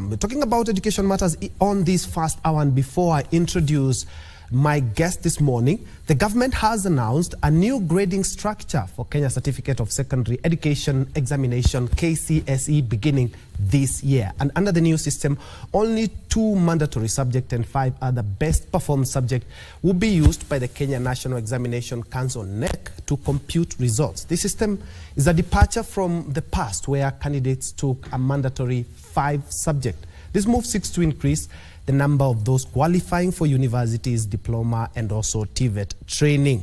We're talking about education matters on this first hour, and before I introduce my guest this morning, the government has announced a new grading structure for Kenya Certificate of Secondary Education Examination KCSE beginning this year. And under the new system, only 2 mandatory subjects and 5 other best performed subjects will be used by the Kenya National Examination Council (NEC) to compute results. This system is a departure from the past, where candidates took a mandatory 5 subjects. This move seeks to increase the number of those qualifying for universities, diploma, and also TVET training.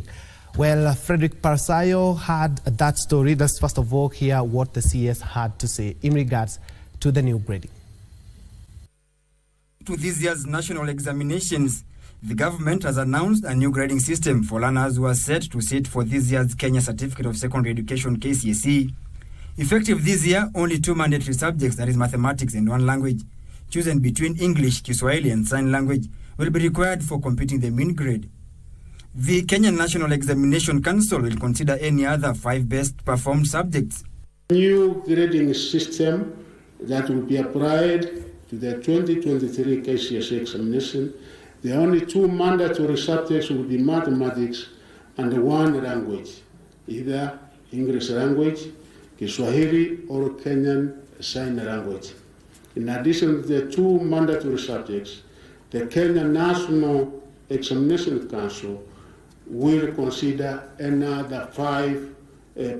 Well, Frederick Parsayo had that story. Let's first of all hear what the CS had to say in regards to the new grading. To this year's national examinations, the government has announced a new grading system for learners who are set to sit for this year's Kenya Certificate of Secondary Education KCSE. Effective this year, only 2 mandatory subjects, that is mathematics and 1 language, chosen between English, Kiswahili, and sign language, will be required for computing the mean grade. The Kenya National Examination Council will consider any other 5 best performed subjects. New grading system that will be applied to the 2023 KCSE examination. The only 2 mandatory subjects will be mathematics and 1 language, either English language, Kiswahili, or Kenyan sign language. In addition to the 2 mandatory subjects, the Kenya National Examination Council will consider another 5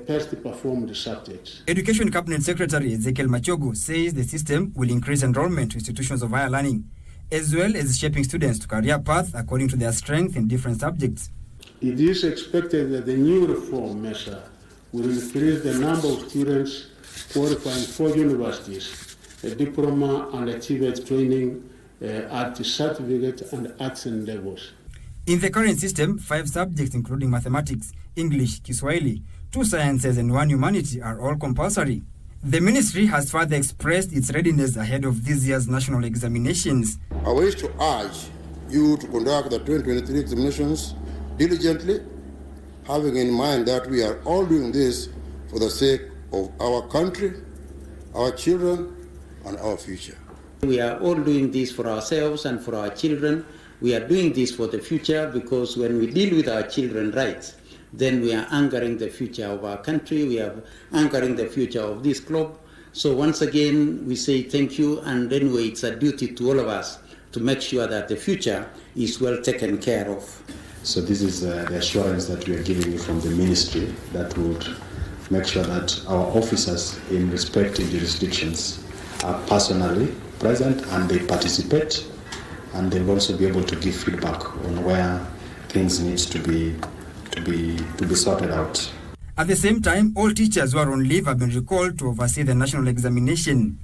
best performed subjects. Education Cabinet Secretary Ezekiel Machogu says the system will increase enrollment to institutions of higher learning, as well as shaping students to career paths according to their strength in different subjects. It is expected that the new reform measure will increase the number of students qualifying for universities, a diploma and a TVET training at the certificate and accent levels. In the current system, 5 subjects including mathematics, English, Kiswahili, 2 sciences and 1 humanity are all compulsory. The ministry has further expressed its readiness ahead of this year's national examinations. I wish to urge you to conduct the 2023 examinations diligently, having in mind that we are all doing this for the sake of our country, our children, and our future. We are all doing this for ourselves and for our children. We are doing this for the future, because when we deal with our children's rights, then we are anchoring the future of our country, we are anchoring the future of this club. So once again, we say thank you, and anyway, it's a duty to all of us to make sure that the future is well taken care of. So this is the assurance that we are giving you from the ministry, that would make sure that our officers in respective jurisdictions are personally present and they participate, and they'll also be able to give feedback on where things need to be sorted out. At the same time, all teachers who are on leave have been recalled to oversee the national examination.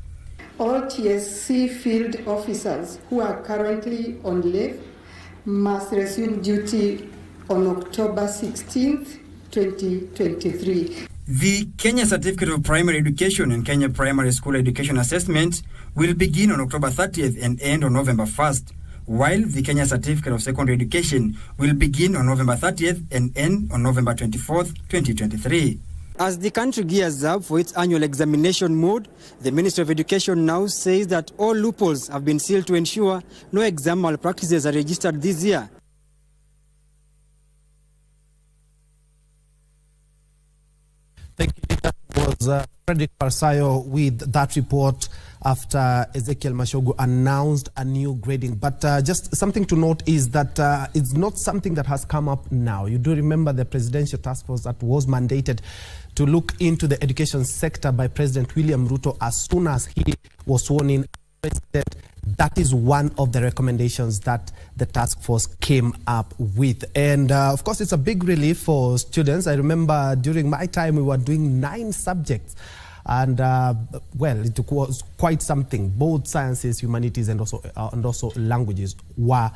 All TSC field officers who are currently on leave must resume duty on October 16th, 2023. The Kenya Certificate of Primary Education and Kenya Primary School Education Assessment will begin on October 30th and end on November 1st, while the Kenya Certificate of Secondary Education will begin on November 30th and end on November 24th, 2023. As the country gears up for its annual examination mode, the Ministry of Education now says that all loopholes have been sealed to ensure no exam malpractices are registered this year. Thank you. That was Frederick Parsayo with that report after Ezekiel Machogu announced a new grading. But just something to note is that it's not something that has come up now. You do remember the presidential task force that was mandated to look into the education sector by President William Ruto as soon as he was sworn in president. That is one of the recommendations that the task force came up with. And of course, it's a big relief for students. I remember during my time, we were doing 9 subjects. And well, it was quite something. Both sciences, humanities, and also languages were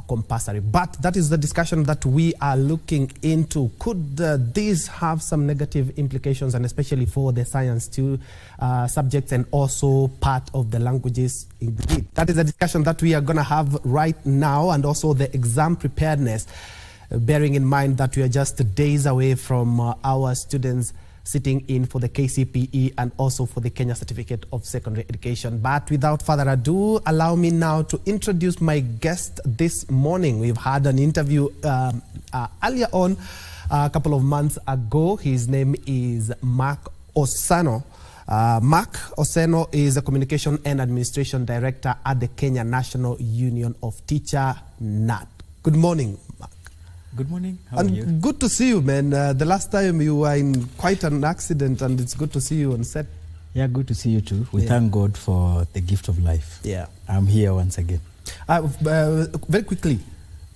compulsory. But that is the discussion that we are looking into. Could this have some negative implications, and especially for the science subjects and also part of the languages? Indeed, that is a discussion that we are going to have right now, and also the exam preparedness, bearing in mind that we are just days away from our students sitting in for the KCPE and also for the Kenya Certificate of Secondary Education. But without further ado, allow me now to introduce my guest this morning. We've had an interview earlier on, a couple of months ago. His name is Mark Osano. Mark Oseno is a Communication and Administration Director at the Kenya National Union of Teachers, NAT. Good morning, Mark. Good morning. How are you? Good to see you, man. The last time you were in quite an accident, and it's good to see you on set. Yeah, good to see you too. We thank God for the gift of life. Yeah. I'm here once again. Very quickly,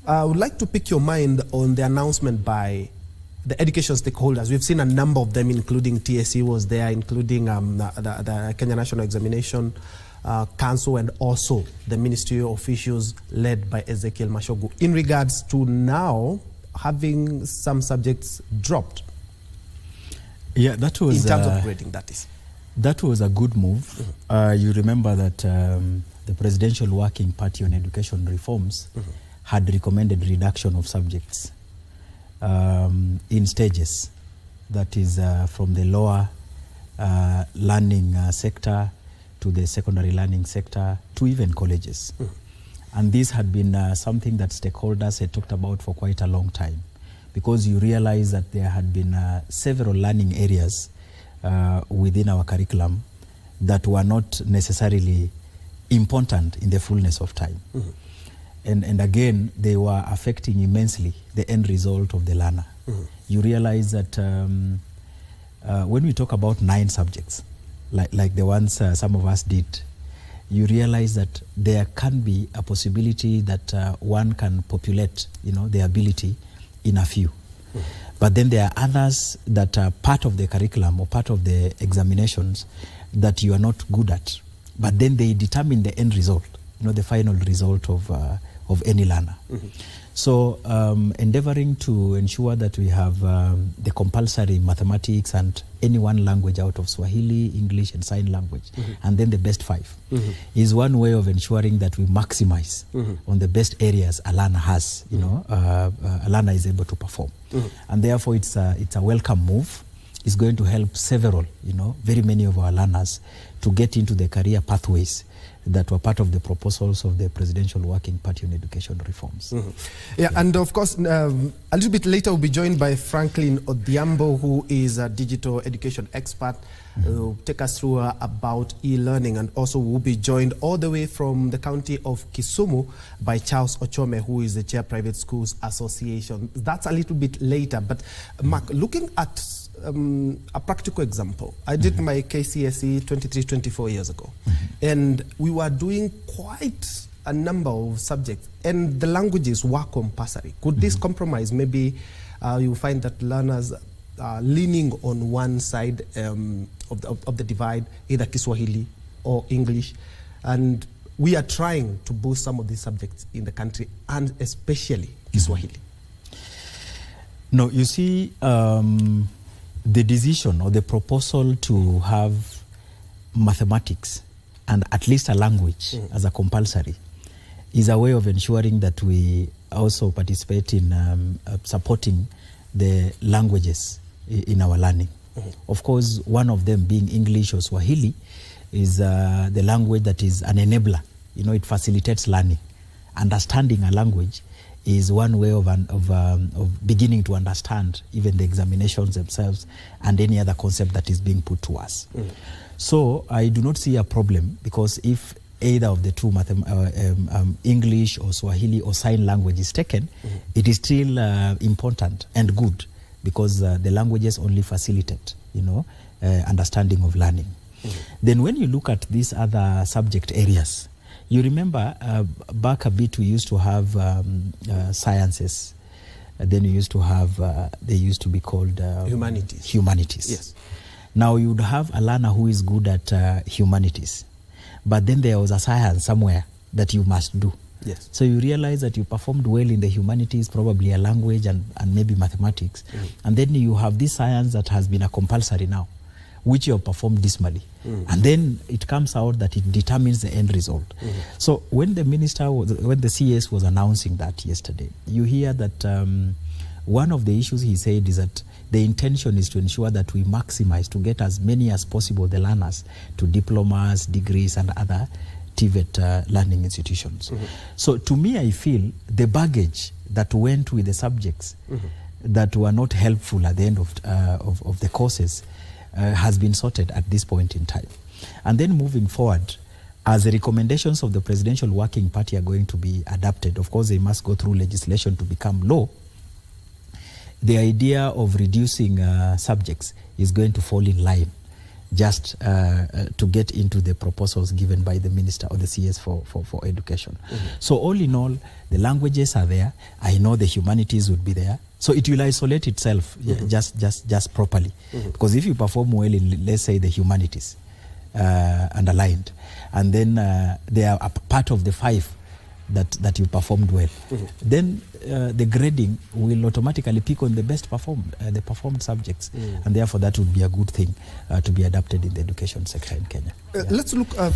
I would like to pick your mind on the announcement by the education stakeholders. We've seen a number of them, including TSC was there, including the Kenya National Examination Council, and also the ministerial officials led by Ezekiel Mashogu, in regards to now having some subjects dropped. Yeah, that was in terms of grading, that is. That was a good move. You remember that the Presidential Working Party on Education Reforms had recommended reduction of subjects in stages. That is from the lower learning sector to the secondary learning sector to even colleges. And this had been something that stakeholders had talked about for quite a long time, because you realize that there had been several learning areas within our curriculum that were not necessarily important in the fullness of time. And again, they were affecting immensely the end result of the learner. You realize that when we talk about 9 subjects, like the ones some of us did, you realize that there can be a possibility that one can populate, the ability in a few. But then there are others that are part of the curriculum or part of the examinations that you are not good at. But then they determine the end result, the final result of any learner. So endeavoring to ensure that we have the compulsory mathematics and any one language out of Swahili, English and sign language, and then the best 5 is one way of ensuring that we maximize on the best areas a learner has, a learner is able to perform. And therefore it's a welcome move. It's going to help several, very many of our learners to get into the career pathways that were part of the proposals of the Presidential Working Party on Education Reforms. Yeah, and of course, a little bit later we'll be joined by Franklin Odhiambo, who is a digital education expert, who will take us through about e-learning, and also we'll be joined all the way from the county of Kisumu by Charles Ochome, who is the Chair Private Schools Association. That's a little bit later, but Mark, looking at a practical example. I did my KCSE 24 years ago, and we were doing quite a number of subjects, and the languages were compulsory. Could this compromise? Maybe you find that learners are leaning on one side of the divide, either Kiswahili or English, and we are trying to boost some of these subjects in the country, and especially Kiswahili. No, you see, the decision or the proposal to have mathematics and at least a language as a compulsory is a way of ensuring that we also participate in supporting the languages in our learning. Of course, one of them being English or Swahili is the language that is an enabler. It facilitates learning. Understanding a language is one way of beginning to understand even the examinations themselves and any other concept that is being put to us. So I do not see a problem, because if either of the two, English or Swahili or sign language is taken, it is still important and good, because the languages only facilitate, understanding of learning. Then when you look at these other subject areas, you remember back a bit we used to have sciences, then you used to have, they used to be called humanities. Yes. Now you would have a learner who is good at humanities, but then there was a science somewhere that you must do. Yes. So you realize that you performed well in the humanities, probably a language and maybe mathematics, and then you have this science that has been a compulsory now, which you have performed dismally. And then it comes out that it determines the end result. So when the CS was announcing that yesterday, you hear that one of the issues he said is that the intention is to ensure that we maximize to get as many as possible the learners to diplomas, degrees, and other TVET learning institutions. So to me, I feel the baggage that went with the subjects that were not helpful at the end of the courses has been sorted at this point in time. And then moving forward, as the recommendations of the Presidential Working Party are going to be adapted, of course they must go through legislation to become law, the idea of reducing subjects is going to fall in line just to get into the proposals given by the Minister or the CS for Education. So all in all, the languages are there. I know the humanities would be there. So it will isolate itself just properly. Because if you perform well in, let's say, the humanities, underlined, and then they are a part of the 5 that you performed well, then the grading will automatically pick on the best performed subjects, and therefore that would be a good thing to be adapted in the education sector in Kenya. Let's look at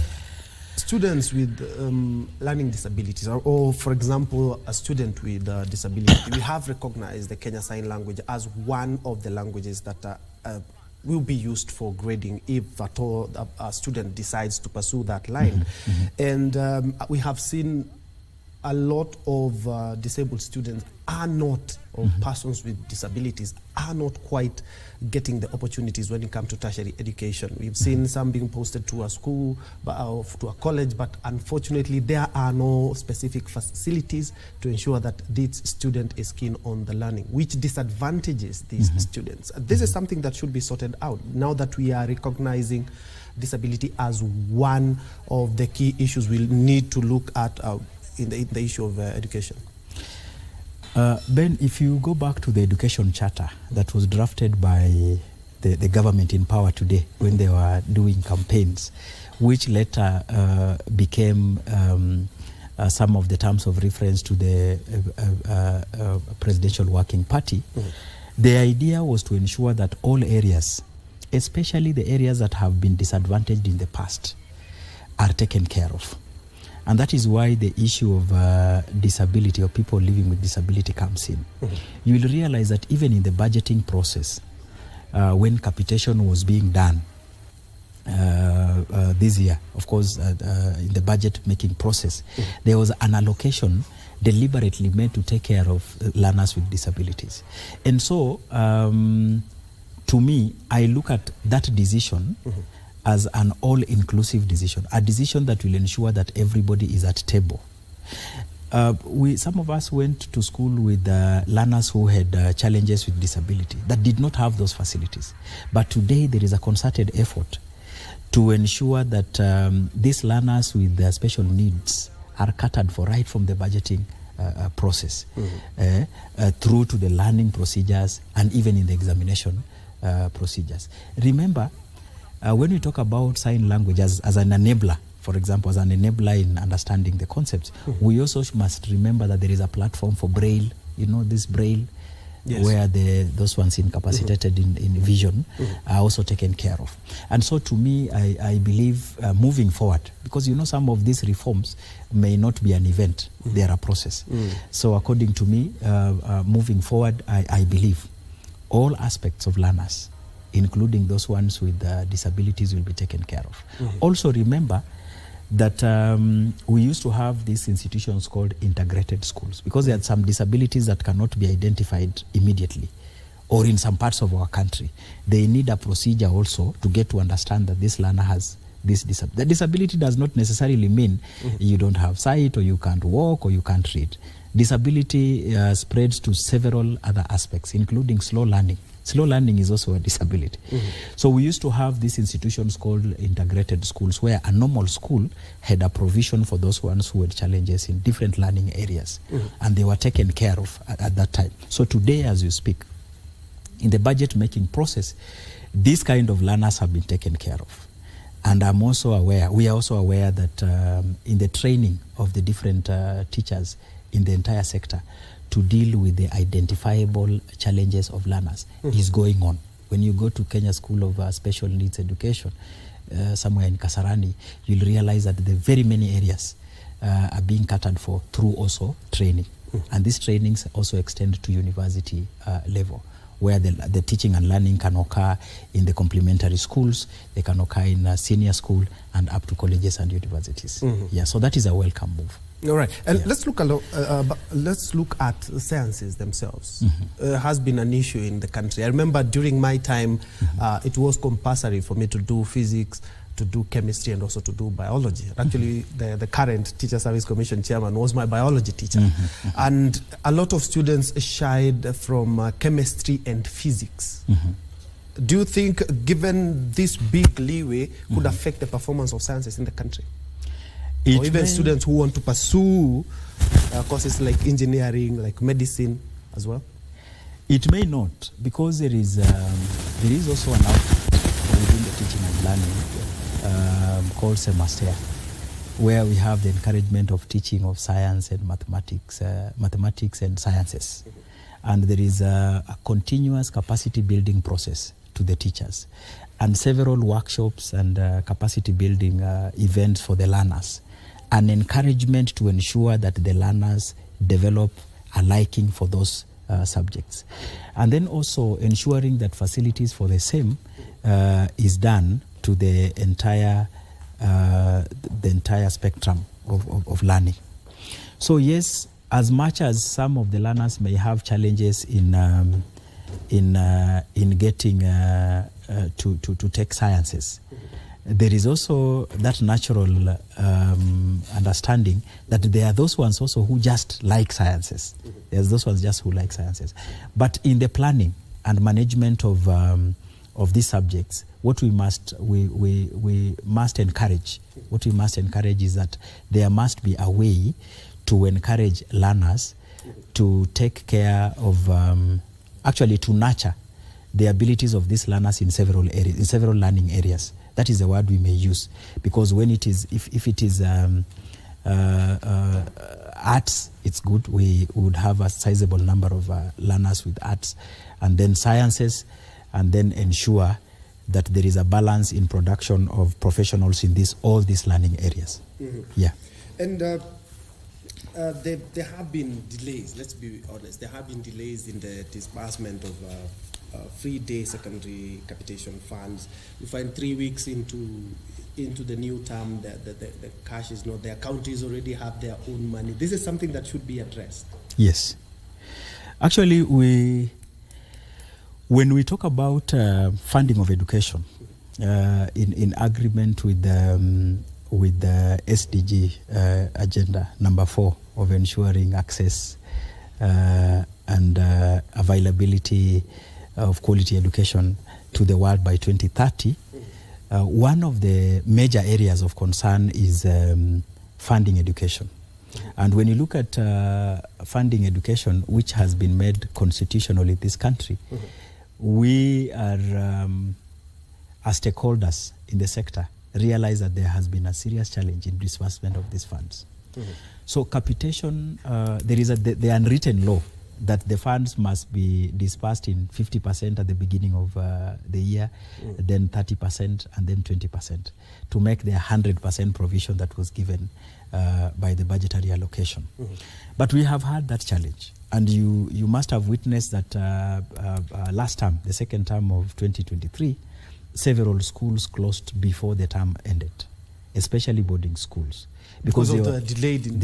students with learning disabilities, or for example, a student with disability. We have recognized the Kenya Sign Language as one of the languages that will be used for grading if at all a student decides to pursue that line. And we have seen a lot of disabled students are not, or persons with disabilities are not quite getting the opportunities when it comes to tertiary education. We've seen some being posted to a school, to a college, but unfortunately there are no specific facilities to ensure that this student is keen on the learning, which disadvantages these students. This is something that should be sorted out now that we are recognizing disability as one of the key issues we'll need to look at in the issue of education. Ben, if you go back to the education charter that was drafted by the government in power today when they were doing campaigns, which later became some of the terms of reference to the Presidential Working Party, the idea was to ensure that all areas, especially the areas that have been disadvantaged in the past, are taken care of. And that is why the issue of disability or people living with disability comes in. You will realize that even in the budgeting process, when capitation was being done this year, of course, in the budget making process, there was an allocation deliberately made to take care of learners with disabilities. And so, to me, I look at that decision as an all-inclusive decision, a decision that will ensure that everybody is at table. Some of us went to school with learners who had challenges with disability that did not have those facilities. But today there is a concerted effort to ensure that these learners with their special needs are catered for right from the budgeting process through to the learning procedures and even in the examination procedures. Remember, when we talk about sign language as an enabler, for example, as an enabler in understanding the concepts, we also must remember that there is a platform for Braille, this Braille, where those ones incapacitated in vision are also taken care of. And so to me, I believe moving forward, because some of these reforms may not be an event, they are a process. So according to me, moving forward, I believe all aspects of learners, including those ones with disabilities, will be taken care of. Also remember that we used to have these institutions called integrated schools, because there are some disabilities that cannot be identified immediately, or in some parts of our country. They need a procedure also to get to understand that this learner has this disability. The disability does not necessarily mean you don't have sight, or you can't walk, or you can't read. Disability spreads to several other aspects, including slow learning. Slow learning is also a disability. So we used to have these institutions called integrated schools, where a normal school had a provision for those ones who had challenges in different learning areas, and they were taken care of at that time. So today, as you speak, in the budget making process, these kind of learners have been taken care of. And I'm also aware, we are also aware that in the training of the different teachers in the entire sector, to deal with the identifiable challenges of learners is going on. When you go to Kenya School of Special Needs Education, somewhere in Kasarani, you'll realize that the very many areas are being catered for through also training. And these trainings also extend to university level, where the teaching and learning can occur in the complementary schools, they can occur in senior school and up to colleges and universities. Yeah, so that is a welcome move. All right, and let's look at the sciences themselves. Has been an issue in the country. I remember during my time, it was compulsory for me to do physics, to do chemistry, and also to do biology. Actually, the current Teacher Service Commission chairman was my biology teacher. And a lot of students shied from chemistry and physics. Do you think, given this big leeway, could affect the performance of sciences in the country? Or even students who want to pursue courses like engineering, like medicine as well? It may not, because there is also an output within the teaching and learning called semester, where we have the encouragement of teaching of science and mathematics and sciences. And there is a continuous capacity building process to the teachers, and several workshops and capacity building events for the learners, an encouragement to ensure that the learners develop a liking for those subjects. And then also ensuring that facilities for the same is done to the entire spectrum of learning. So yes, as much as some of the learners may have challenges in getting to take sciences, there is also that natural understanding that there are those ones also who just like sciences. There's those ones just who like sciences. But in the planning and management of these subjects, what we must encourage is that there must be a way to encourage learners to take care of, actually to nurture the abilities of these learners in several areas, in several learning areas. That is the word we may use, because when it is, if it is arts, it's good. We would have a sizable number of learners with arts, and then sciences, and then ensure that there is a balance in production of professionals in all these learning areas. Yeah. And there have been delays, let's be honest, there have been delays in the disbursement of free-day secondary capitation funds. You find 3 weeks into the new term, the cash is not there. Counties already have their own money. This is something that should be addressed. Yes. Actually, when we talk about funding of education, in agreement with the SDG agenda number 4 of ensuring access and availability of quality education to the world by 2030, one of the major areas of concern is funding education. And when you look at funding education, which has been made constitutional in this country, we are, as stakeholders in the sector, realize that there has been a serious challenge in disbursement of these funds. So capitation, there is the unwritten law that the funds must be dispersed in 50% at the beginning of the year, then 30%, and then 20%, to make the 100% provision that was given by the budgetary allocation. But we have had that challenge, and you must have witnessed that last term, the second term of 2023, several schools closed before the term ended, especially boarding schools, because of the delayed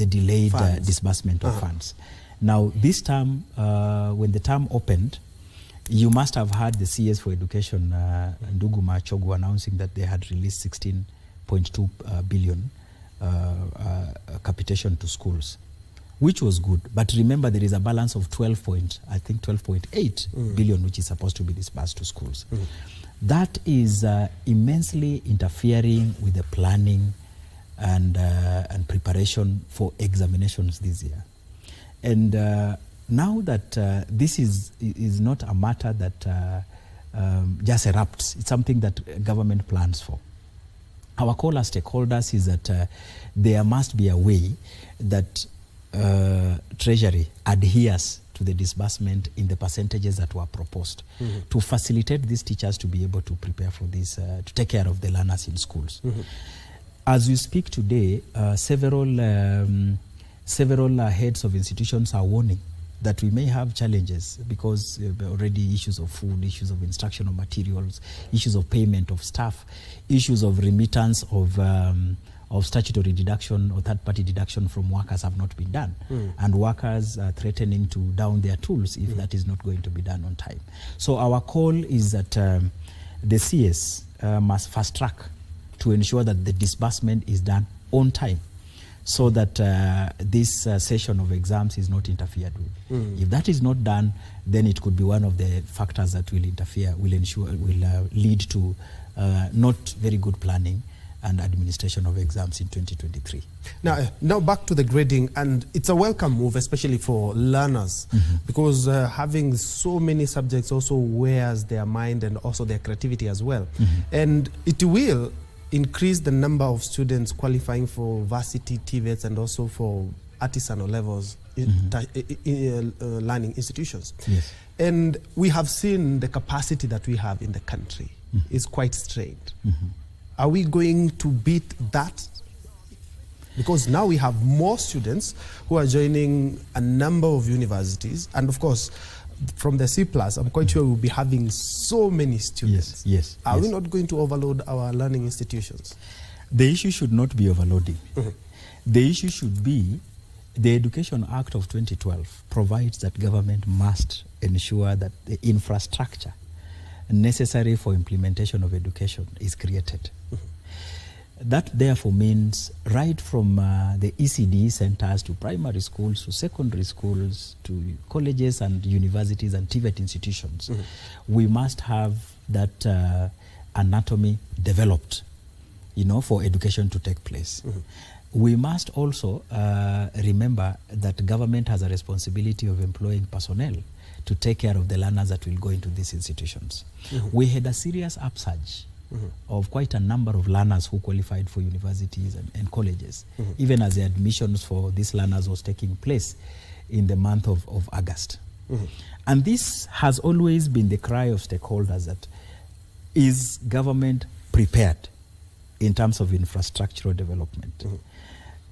disbursement of funds. Now, this term, when the term opened, you must have heard the CS for Education, Nduguma Chogu, announcing that they had released 16.2 billion capitation to schools, which was good. But remember, there is a balance of 12.8 billion, which is supposed to be disbursed to schools. That is immensely interfering with the planning and preparation for examinations this year. And now that this is not a matter that just erupts, it's something that government plans for. Our call as stakeholders is that there must be a way that Treasury adheres to the disbursement in the percentages that were proposed to facilitate these teachers to be able to prepare for this, to take care of the learners in schools. As we speak today, several several heads of institutions are warning that we may have challenges because already issues of food, issues of instructional materials, issues of payment of staff, issues of remittance of statutory deduction or third-party deduction from workers have not been done. And workers are threatening to down their tools if that is not going to be done on time. So our call is that the CS must fast track to ensure that the disbursement is done on time, so that this session of exams is not interfered with. If that is not done, then it could be one of the factors that will interfere, will lead to not very good planning and administration of exams in 2023. Now back to the grading, and it's a welcome move, especially for learners, because having so many subjects also wears their mind and also their creativity as well. And it will increase the number of students qualifying for varsity, TVETs, and also for artisanal levels in learning institutions. Yes. And we have seen the capacity that we have in the country is quite strained. Are we going to beat that? Because now we have more students who are joining a number of universities, and of course, from the C+, I'm quite sure we'll be having so many students. Yes. Are we not going to overload our learning institutions? The issue should not be overloading. The issue should be the Education Act of 2012 provides that government must ensure that the infrastructure necessary for implementation of education is created. That therefore means right from the ECD centers to primary schools to secondary schools to colleges and universities and TVET institutions, we must have that anatomy developed, for education to take place. We must also remember that government has a responsibility of employing personnel to take care of the learners that will go into these institutions. We had a serious upsurge of quite a number of learners who qualified for universities and colleges, even as the admissions for these learners was taking place in the month of August. And this has always been the cry of stakeholders, that is government prepared in terms of infrastructural development?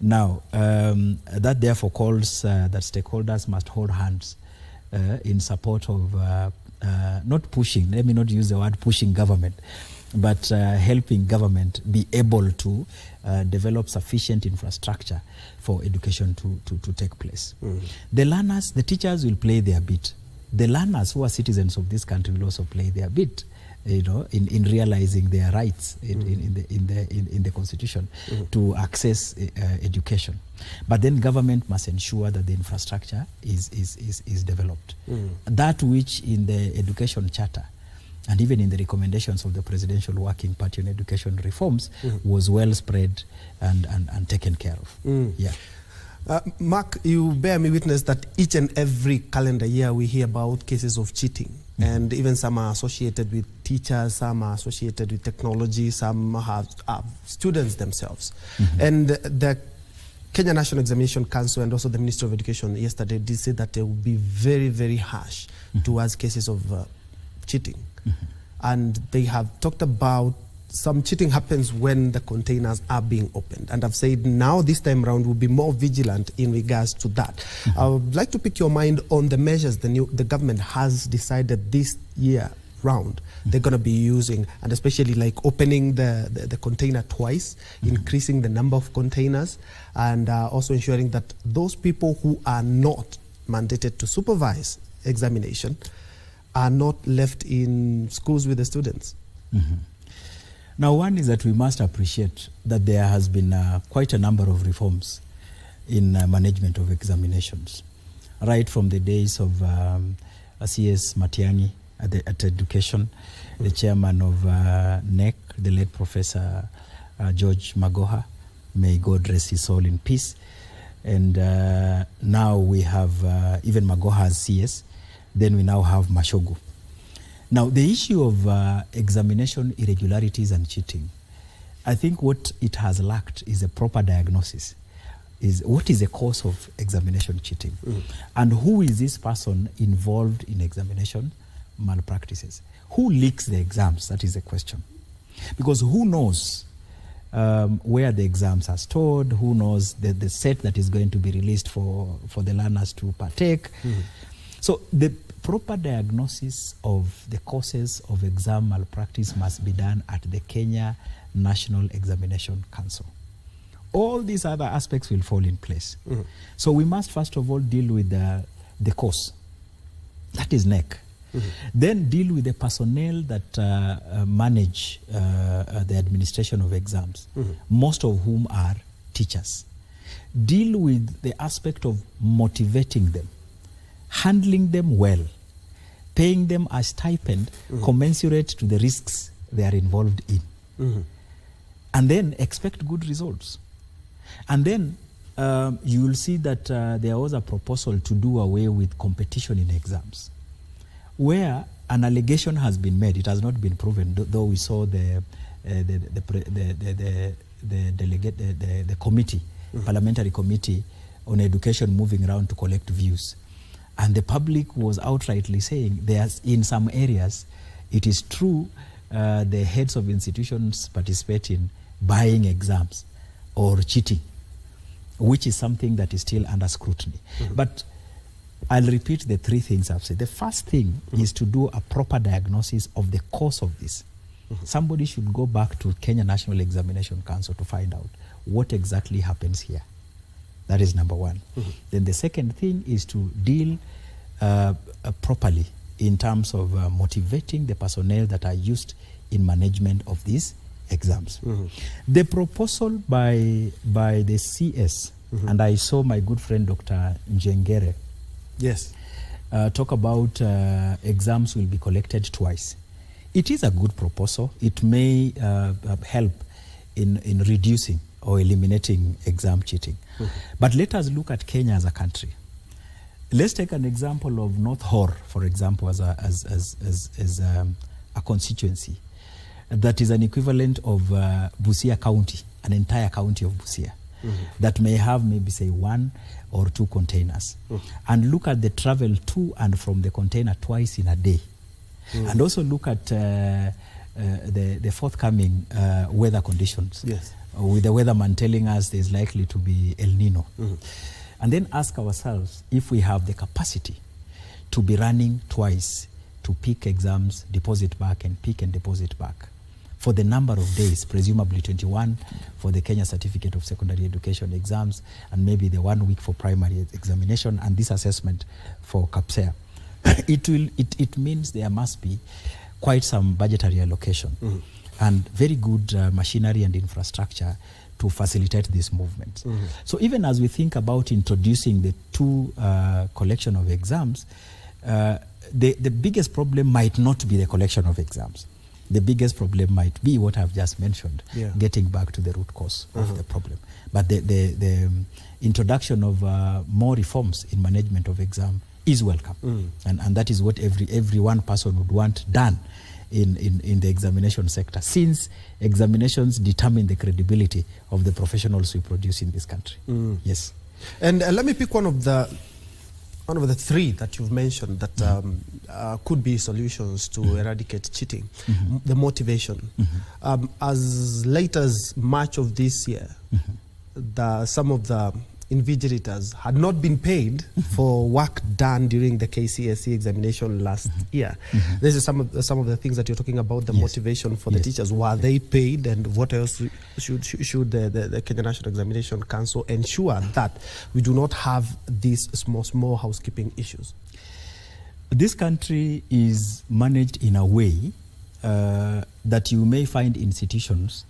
Now, that therefore calls that stakeholders must hold hands in support of not pushing, let me not use the word pushing government, but helping government be able to develop sufficient infrastructure for education to take place. The learners, the teachers will play their bit. The learners who are citizens of this country will also play their bit, in realizing their rights in the Constitution to access education. But then government must ensure that the infrastructure is developed. That which in the Education Charter and even in the recommendations of the Presidential Working Party on Education Reforms was well spread and taken care of. Mark, you bear me witness that each and every calendar year we hear about cases of cheating, and even some are associated with teachers, some are associated with technology, some have students themselves. And the Kenya National Examination Council and also the Ministry of Education yesterday did say that they will be very, very harsh towards cases of cheating. And they have talked about some cheating happens when the containers are being opened. And I've said now this time around we'll be more vigilant in regards to that. I would like to pick your mind on the measures the government has decided this year round they're going to be using, and especially like opening the container twice, increasing the number of containers, and also ensuring that those people who are not mandated to supervise examination are not left in schools with the students. Now, one is that we must appreciate that there has been quite a number of reforms in management of examinations, right from the days of CS Matiang'i at Education, the chairman of NEC, the late Professor George Magoha, may God rest his soul in peace. And now we have even Magoha as CS, then we now have Mashogu. Now, the issue of examination irregularities and cheating, I think what it has lacked is a proper diagnosis. Is what is the cause of examination cheating? And who is this person involved in examination malpractices? Who leaks the exams? That is the question. Because who knows where the exams are stored, who knows the set that is going to be released for the learners to partake. So the proper diagnosis of the causes of exam malpractice must be done at the Kenya National Examination Council. All these other aspects will fall in place. So we must first of all deal with the cause. That is NEC. Then deal with the personnel that manage the administration of exams, most of whom are teachers. Deal with the aspect of motivating them, handling them well, paying them a stipend commensurate to the risks they are involved in. And then expect good results. And then you will see that there was a proposal to do away with competition in exams, where an allegation has been made. It has not been proven, though we saw the committee, parliamentary committee on education moving around to collect views. And the public was outrightly saying there's in some areas, it is true the heads of institutions participate in buying exams or cheating, which is something that is still under scrutiny. But I'll repeat the three things I've said. The first thing is to do a proper diagnosis of the cause of this. Somebody should go back to Kenya National Examination Council to find out what exactly happens here. That is number one. Then the second thing is to deal properly in terms of motivating the personnel that are used in management of these exams. The proposal by the CS, and I saw my good friend Dr. Njengere talk about exams will be collected twice. It is a good proposal. It may help in reducing or eliminating exam cheating. But let us look at Kenya as a country. Let's take an example of North Horr, for example, as a constituency that is an equivalent of Busia County, an entire county of Busia, that may have maybe say 1 or 2 containers. And look at the travel to and from the container twice in a day. And also look at the forthcoming weather conditions. With the weatherman telling us there's likely to be El-Nino. And then ask ourselves if we have the capacity to be running twice to pick exams, deposit back, and pick and deposit back for the number of days, presumably 21 for the Kenya Certificate of Secondary Education exams, and maybe the 1 week for primary examination, and this assessment for CAPSEA. It means there must be quite some budgetary allocation and very good machinery and infrastructure to facilitate this movement. So even as we think about introducing the 2 collection of exams, the biggest problem might not be the collection of exams. The biggest problem might be what I've just mentioned, getting back to the root cause of the problem. But the introduction of more reforms in management of exam is welcome. And that is what every one person would want done in the examination sector, since examinations determine the credibility of the professionals we produce in this country. Yes. And let me pick one of the 3 that you've mentioned that could be solutions to eradicate cheating. The motivation. As late as March of this year, some of the invigilators had not been paid for work done during the KCSE examination last year. This is some of the things that you're talking about, the motivation for the teachers. Were they paid, and what else should the Kenya National Examination Council ensure that we do not have these small housekeeping issues? This country is managed in a way that you may find institutions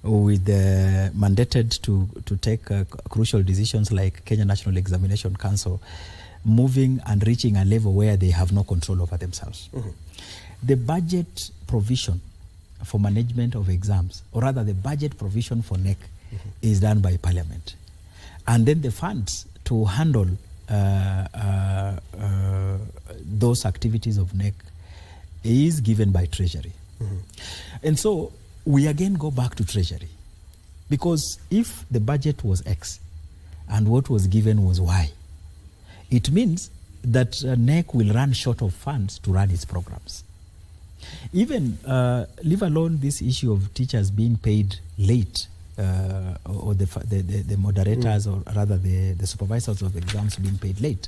with mandated to take crucial decisions like Kenya National Examination Council moving and reaching a level where they have no control over themselves. The budget provision for management of exams, or rather the budget provision for NEC, is done by Parliament. And then the funds to handle those activities of NEC is given by Treasury. And so we again go back to Treasury, because if the budget was X and what was given was Y, it means that NEC will run short of funds to run its programs. Even leave alone this issue of teachers being paid late or the moderators, or rather the supervisors of exams being paid late.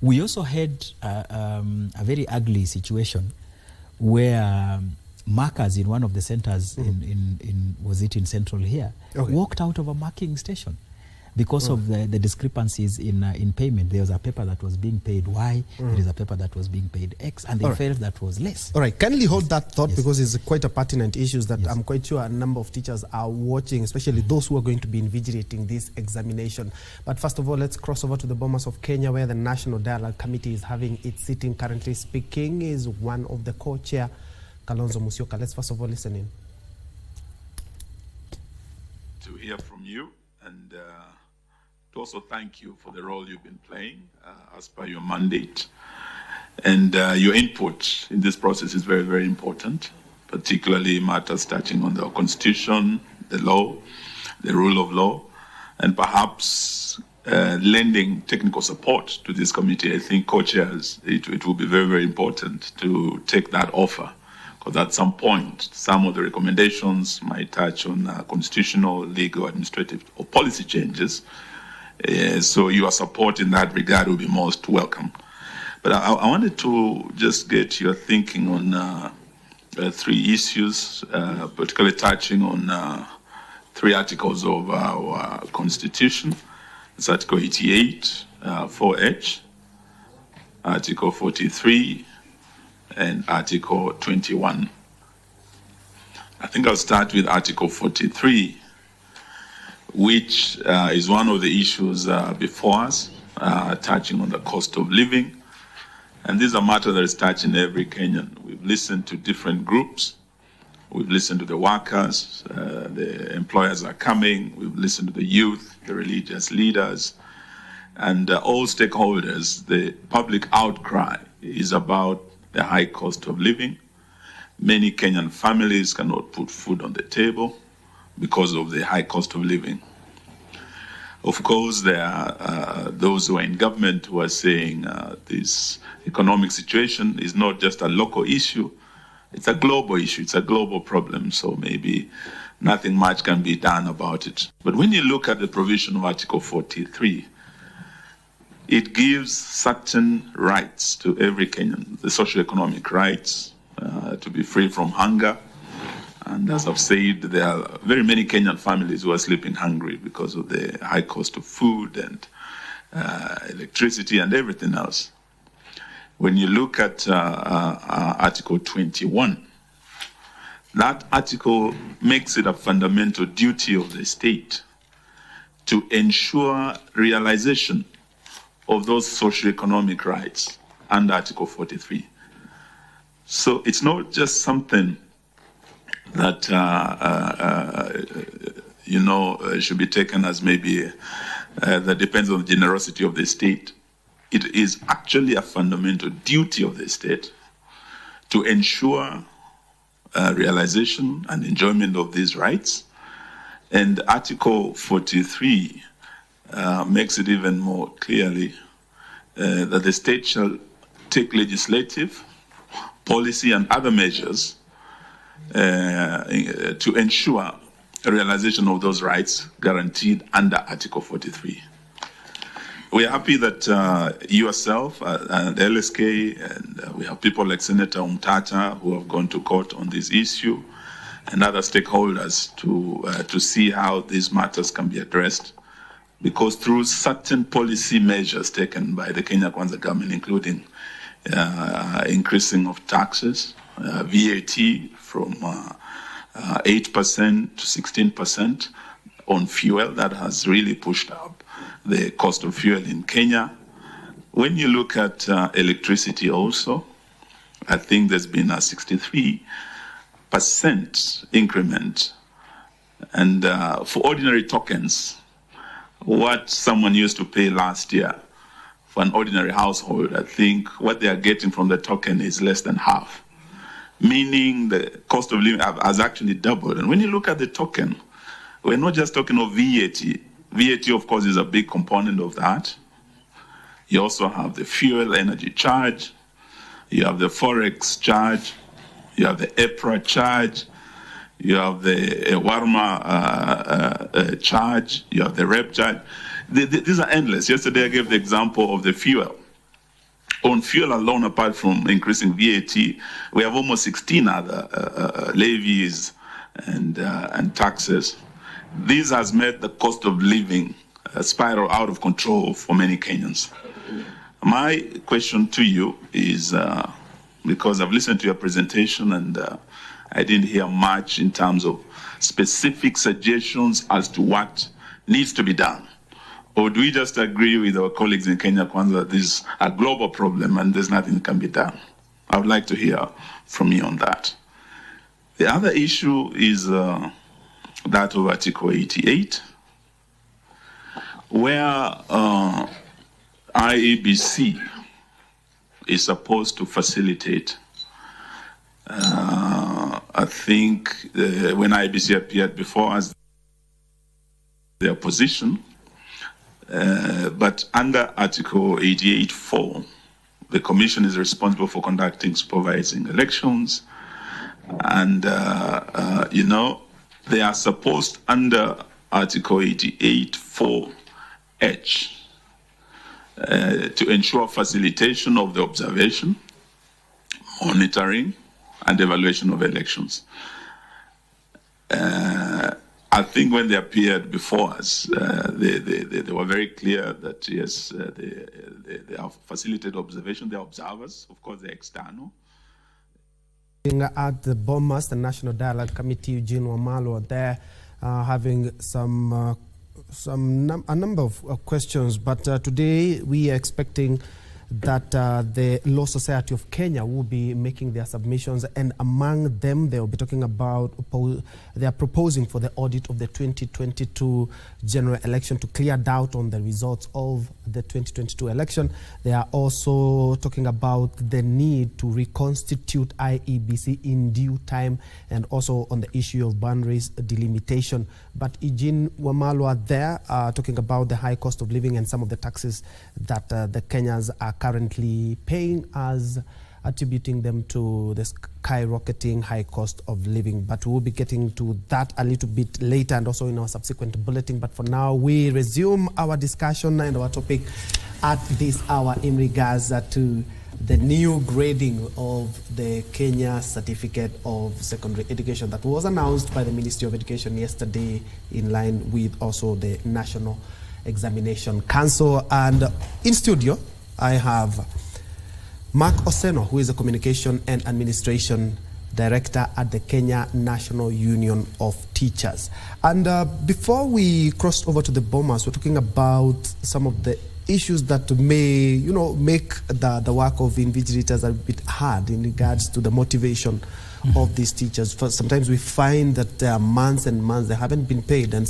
We also had a very ugly situation where markers in one of the centers in was it in Central here, walked out of a marking station because of the discrepancies in payment. There was a paper that was being paid Y, there is a paper that was being paid X, and they felt that was less. All right, kindly hold that thought, because it's quite a pertinent issue that I'm quite sure a number of teachers are watching, especially those who are going to be invigilating this examination. But first of all, let's cross over to the Bomas of Kenya, where the National Dialogue Committee is having its sitting. Currently speaking is one of the co-chair, Kalonzo Musyoka. Let's first of all listen in. To hear from you, and to also thank you for the role you've been playing as per your mandate. And your input in this process is very, very important, particularly matters touching on the Constitution, the law, the rule of law, and perhaps lending technical support to this committee. I think co-chairs, it will be very, very important to take that offer, because at some point, some of the recommendations might touch on constitutional, legal, administrative, or policy changes. So your support in that regard will be most welcome. But I wanted to just get your thinking on three issues, particularly touching on three articles of our Constitution. It's Article 88, 4H, Article 43, and Article 21. I think I'll start with Article 43, which is one of the issues before us, touching on the cost of living. And this is a matter that is touching every Kenyan. We've listened to different groups. We've listened to the workers, the employers are coming. We've listened to the youth, the religious leaders, and all stakeholders. The public outcry is about the high cost of living. Many Kenyan families cannot put food on the table because of the high cost of living. Of course, there are those who are in government who are saying this economic situation is not just a local issue, it's a global issue, it's a global problem, so maybe nothing much can be done about it. But when you look at the provision of Article 43, it gives certain rights to every Kenyan, the socio-economic rights to be free from hunger. And as I've said, there are very many Kenyan families who are sleeping hungry because of the high cost of food and electricity and everything else. When you look at Article 21, that article makes it a fundamental duty of the state to ensure realization of those socio-economic rights under Article 43. So it's not just something that should be taken as maybe that depends on the generosity of the state. It is actually a fundamental duty of the state to ensure realization and enjoyment of these rights. And Article 43 makes it even more clearly that the state shall take legislative, policy, and other measures to ensure a realization of those rights guaranteed under Article 43. We are happy that yourself and LSK, and we have people like Senator Umtata who have gone to court on this issue, and other stakeholders to see how these matters can be addressed. Because through certain policy measures taken by the Kenya Kwanza government, including increasing of taxes, VAT from 8% to 16% on fuel, that has really pushed up the cost of fuel in Kenya. When you look at electricity also, I think there's been a 63% increment. And for ordinary tokens, what someone used to pay last year for an ordinary household, I think what they are getting from the token is less than half, meaning the cost of living has actually doubled. And when you look at the token, we're not just talking of VAT. VAT, of course, is a big component of that. You also have the fuel energy charge, you have the forex charge, you have the EPRA charge, you have the Warma charge, you have the rep charge. These are endless. Yesterday I gave the example of the fuel. On fuel alone, apart from increasing VAT, we have almost 16 other levies and taxes. This has made the cost of living spiral out of control for many Kenyans. My question to you is, because I've listened to your presentation and I didn't hear much in terms of specific suggestions as to what needs to be done. Or do we just agree with our colleagues in Kenya Kwanza that this is a global problem and there's nothing that can be done? I would like to hear from you on that. The other issue is that of Article 88, where IEBC is supposed to facilitate. I think when IEBC appeared before us, their position, but under Article 88(4), the Commission is responsible for conducting, supervising elections, and they are supposed under Article 88(4)(h) to ensure facilitation of the observation, monitoring, and evaluation of elections. I think when they appeared before us, they were very clear that yes, they have facilitated observation. They are observers, of course, they're external. At the Bomas, the National Dialogue Committee, Eugene Wamalwa there, having a number of questions, but today we are expecting that the Law Society of Kenya will be making their submissions, and among them they will be talking about, they are proposing for the audit of the 2022 general election to clear doubt on the results of the 2022 election. They are also talking about the need to reconstitute IEBC in due time, and also on the issue of boundaries delimitation. But Eugene Wamalwa there talking about the high cost of living and some of the taxes that the Kenyans are currently paying, as attributing them to the skyrocketing high cost of living. But we'll be getting to that a little bit later and also in our subsequent bulletin. But for now, we resume our discussion and our topic at this hour in regards to the new grading of the Kenya Certificate of Secondary Education that was announced by the Ministry of Education yesterday, in line with also the National Examination Council. And in studio, I have Mark Oseno, who is a Communication and Administration Director at the Kenya National Union of Teachers. And before we cross over to the Bomas, we're talking about some of the issues that may, make the work of invigilators a bit hard in regards to the motivation of these teachers. Sometimes we find that there are months and months they haven't been paid, and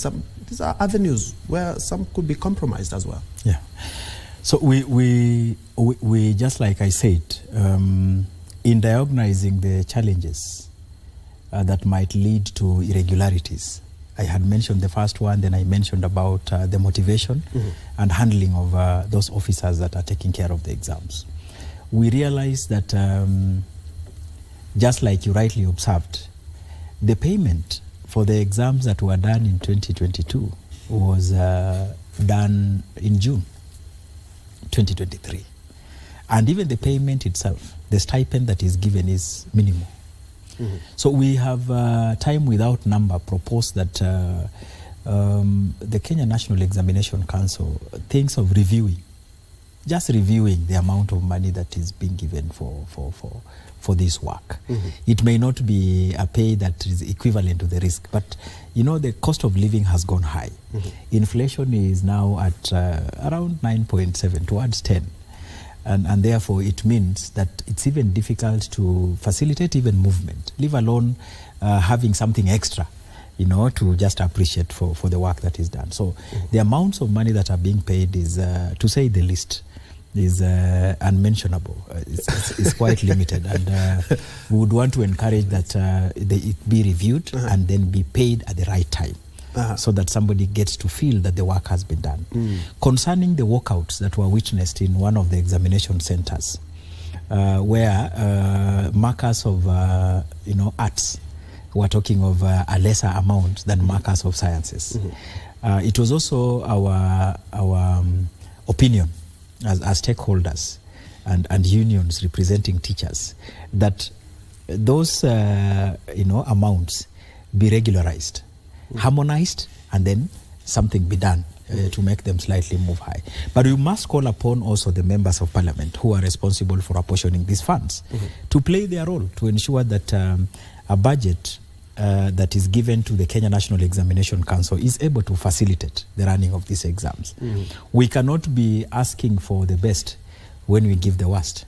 these are avenues where some could be compromised as well. Yeah. So we just like I said, in diagnosing the challenges that might lead to irregularities, I had mentioned the first one, then I mentioned about the motivation and handling of those officers that are taking care of the exams. We realized that, just like you rightly observed, the payment for the exams that were done in 2022 was done in June 2023. And even the payment itself, the stipend that is given is minimal. So we have time without number proposed that the Kenya National Examination Council thinks of reviewing the amount of money that is being given for this work. It may not be a pay that is equivalent to the risk, but the cost of living has gone high. Inflation is now at around 9.7 towards 10. And therefore it means that it's even difficult to facilitate even movement, leave alone having something extra, to just appreciate for the work that is done. So the amounts of money that are being paid is, to say the least, is unmentionable. It's quite limited, and we would want to encourage that it be reviewed and then be paid at the right time. So that somebody gets to feel that the work has been done. Concerning the walkouts that were witnessed in one of the examination centers, where markers of arts we're talking of a lesser amount than markers of sciences. It was also our opinion as stakeholders and unions representing teachers that those amounts be regularized, harmonized, and then something be done to make them slightly move high. But we must call upon also the members of parliament who are responsible for apportioning these funds to play their role to ensure that a budget that is given to the Kenya National Examination Council is able to facilitate the running of these exams. We cannot be asking for the best when we give the worst.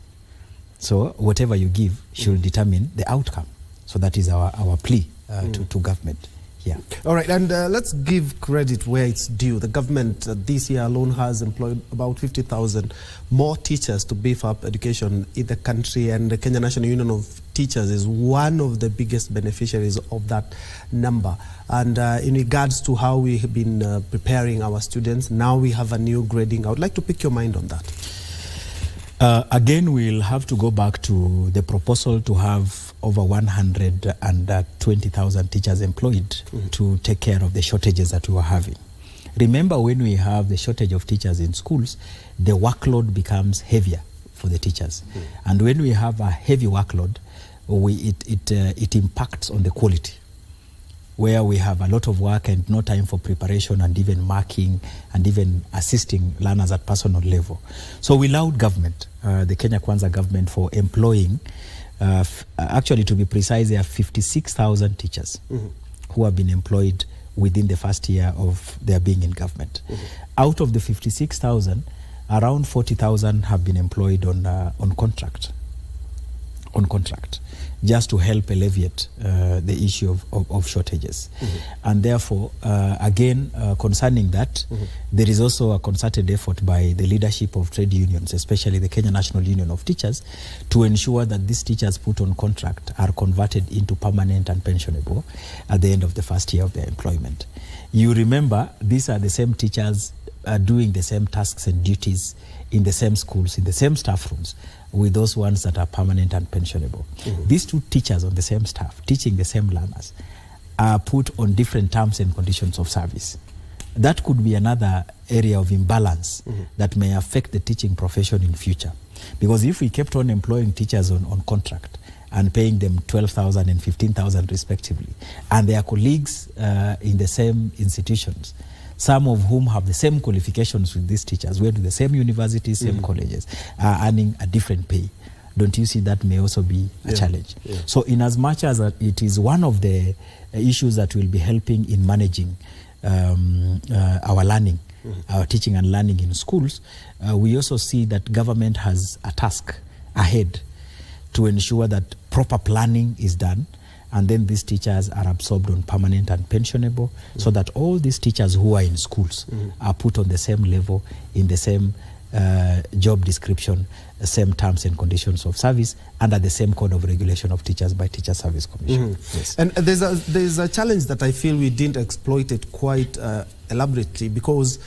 So whatever you give should determine the outcome. So that is our plea to government. Yeah. All right, and let's give credit where it's due. The government this year alone has employed about 50,000 more teachers to beef up education in the country, and the Kenya National Union of Teachers is one of the biggest beneficiaries of that number. And in regards to how we have been preparing our students, now we have a new grading. I would like to pick your mind on that. Again, we'll have to go back to the proposal to have over 120,000 teachers employed to take care of the shortages that we were having. Remember, when we have the shortage of teachers in schools, the workload becomes heavier for the teachers. And when we have a heavy workload, it impacts on the quality, where we have a lot of work and no time for preparation and even marking and even assisting learners at personal level. So we allowed government, the Kenya Kwanza government, for employing, actually to be precise, there are 56,000 teachers who have been employed within the first year of their being in government. Out of the 56,000, around 40,000 have been employed on contract, just to help alleviate the issue of shortages. And therefore, again, concerning that, there is also a concerted effort by the leadership of trade unions, especially the Kenya National Union of Teachers, to ensure that these teachers put on contract are converted into permanent and pensionable at the end of the first year of their employment. You remember, these are the same teachers doing the same tasks and duties in the same schools, in the same staff rooms, with those ones that are permanent and pensionable. These two teachers on the same staff, teaching the same learners, are put on different terms and conditions of service. That could be another area of imbalance that may affect the teaching profession in future. Because if we kept on employing teachers on contract and paying them 12,000 and 15,000 respectively, and their colleagues in the same institutions, some of whom have the same qualifications with these teachers, went to the same universities, same colleges, are earning a different pay. Don't you see that may also be a challenge? So in as much as it is one of the issues that will be helping in managing our learning, our teaching and learning in schools, we also see that government has a task ahead to ensure that proper planning is done, and then these teachers are absorbed on permanent and pensionable, so that all these teachers who are in schools are put on the same level, in the same job description, same terms and conditions of service, under the same code of regulation of teachers by Teacher Service Commission. Yes. And there's a challenge that I feel we didn't exploit it quite elaborately, because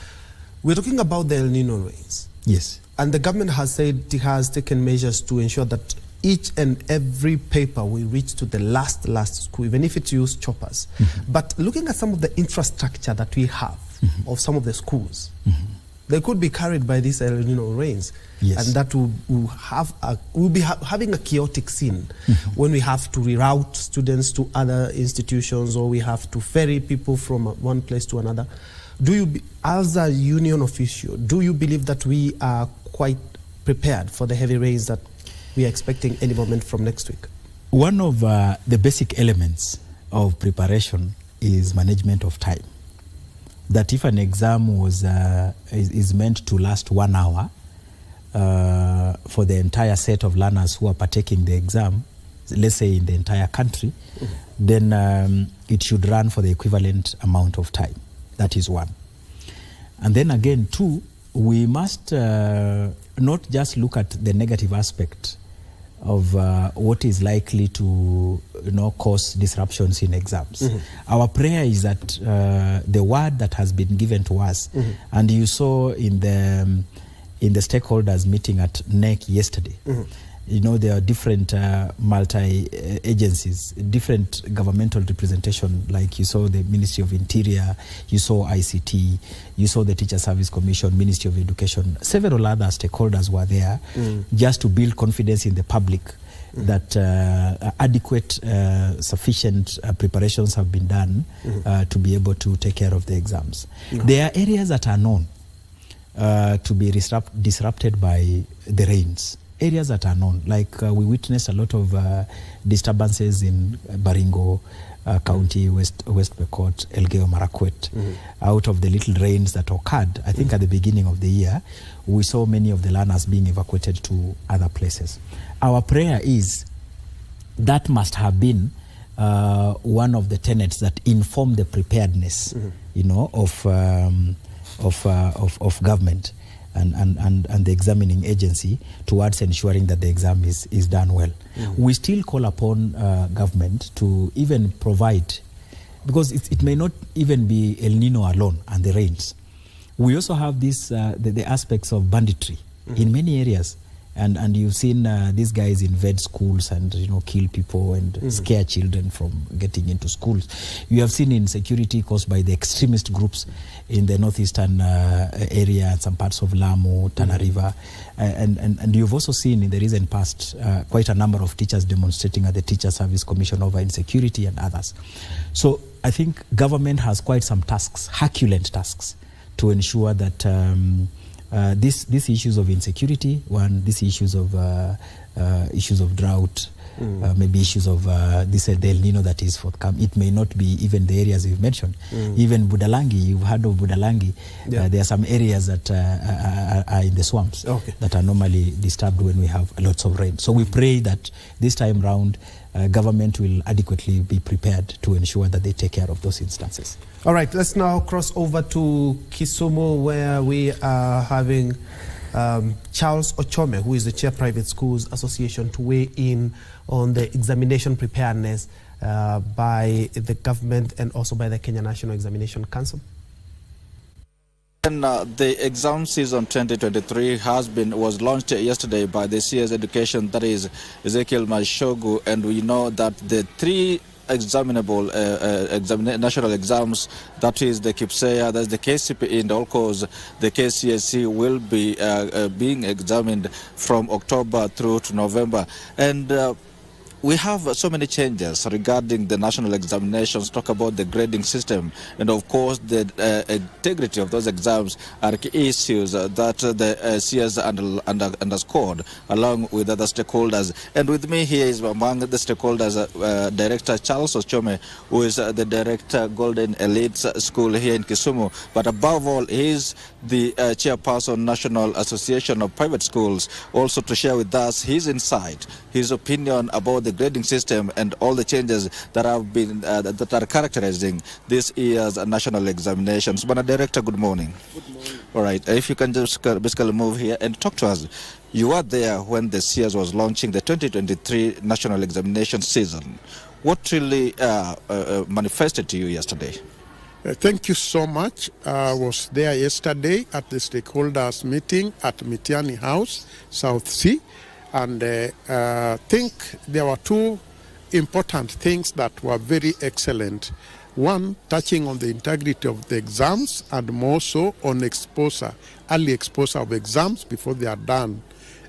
we're talking about the El-Nino rains. Yes. And the government has said it has taken measures to ensure that each and every paper will reach to the last school, even if it uses choppers. But looking at some of the infrastructure that we have of some of the schools, they could be carried by these El-Nino rains. Yes. And that will be having a chaotic scene when we have to reroute students to other institutions, or we have to ferry people from one place to another. As a union official, do you believe that we are quite prepared for the heavy rains that we are expecting any moment from next week? One of the basic elements of preparation is management of time. That if an exam is meant to last 1 hour for the entire set of learners who are partaking the exam, let's say in the entire country, then it should run for the equivalent amount of time. That is one. And then again, two, we must not just look at the negative aspect of what is likely to cause disruptions in exams. Our prayer is that the word that has been given to us, and you saw in the stakeholders meeting at NEC yesterday, You know, there are different multi-agencies, different governmental representation, like you saw the Ministry of Interior, you saw ICT, you saw the Teacher Service Commission, Ministry of Education. Several other stakeholders were there just to build confidence in the public that adequate, sufficient preparations have been done to be able to take care of the exams. There are areas that are known to be disrupted by the rains. Areas that are known, like we witnessed a lot of disturbances in Baringo County, West Pokot, Elgeyo Marakwet. Out of the little rains that occurred, I think at the beginning of the year, we saw many of the learners being evacuated to other places. Our prayer is that must have been one of the tenets that inform the preparedness, you know, of government and the examining agency towards ensuring that the exam is done well. We still call upon government to even provide, because it may not even be El-Nino alone and the rains. We also have this the aspects of banditry in many areas. And you've seen these guys invade schools and, you know, kill people and scare children from getting into schools. You have seen insecurity caused by the extremist groups in the northeastern area and some parts of Lamu, Tana River. And you've also seen in the recent past quite a number of teachers demonstrating at the Teacher Service Commission over insecurity and others. So I think government has quite some tasks, herculean tasks, to ensure that these issues of insecurity, these issues of drought, maybe issues of the El-Nino that is forthcoming. It may not be even the areas you've mentioned. Even Budalangi, you've heard of Budalangi. There are some areas that are in the swamps that are normally disturbed when we have lots of rain. So we pray that this time round, government will adequately be prepared to ensure that they take care of those instances. All right, let's now cross over to Kisumu, where we are having Charles Ochome, who is the Chair Private Schools Association, to weigh in on the examination preparedness by the government and also by the Kenya National Examination Council. And, the exam season 2023 was launched yesterday by the CS Education, that is Ezekiel Mashogu, and we know that the three examinable national exams, that is the KIPSEA, that's the KCPE, and also the KCSE, will be being examined from October through to November. And we have so many changes regarding the national examinations, talk about the grading system, and of course the integrity of those exams are key issues that the CS underscored along with other stakeholders. And with me here is among the stakeholders Director Charles Ochome, who is the Director Golden Elites School here in Kisumu, but above all he is the Chairperson National Association of Private Schools, also to share with us his insight, his opinion about the grading system and all the changes that have been that are characterizing this year's national examinations. Bwana Director, good morning. Good morning. All right, if you can just basically move here and talk to us. You were there when the CS was launching the 2023 national examination season. What really manifested to you yesterday? Thank you so much. I was there yesterday at the stakeholders meeting at Mitiani House, South Sea. And I think there were two important things that were very excellent. One, touching on the integrity of the exams, and more so on early exposure of exams before they are done.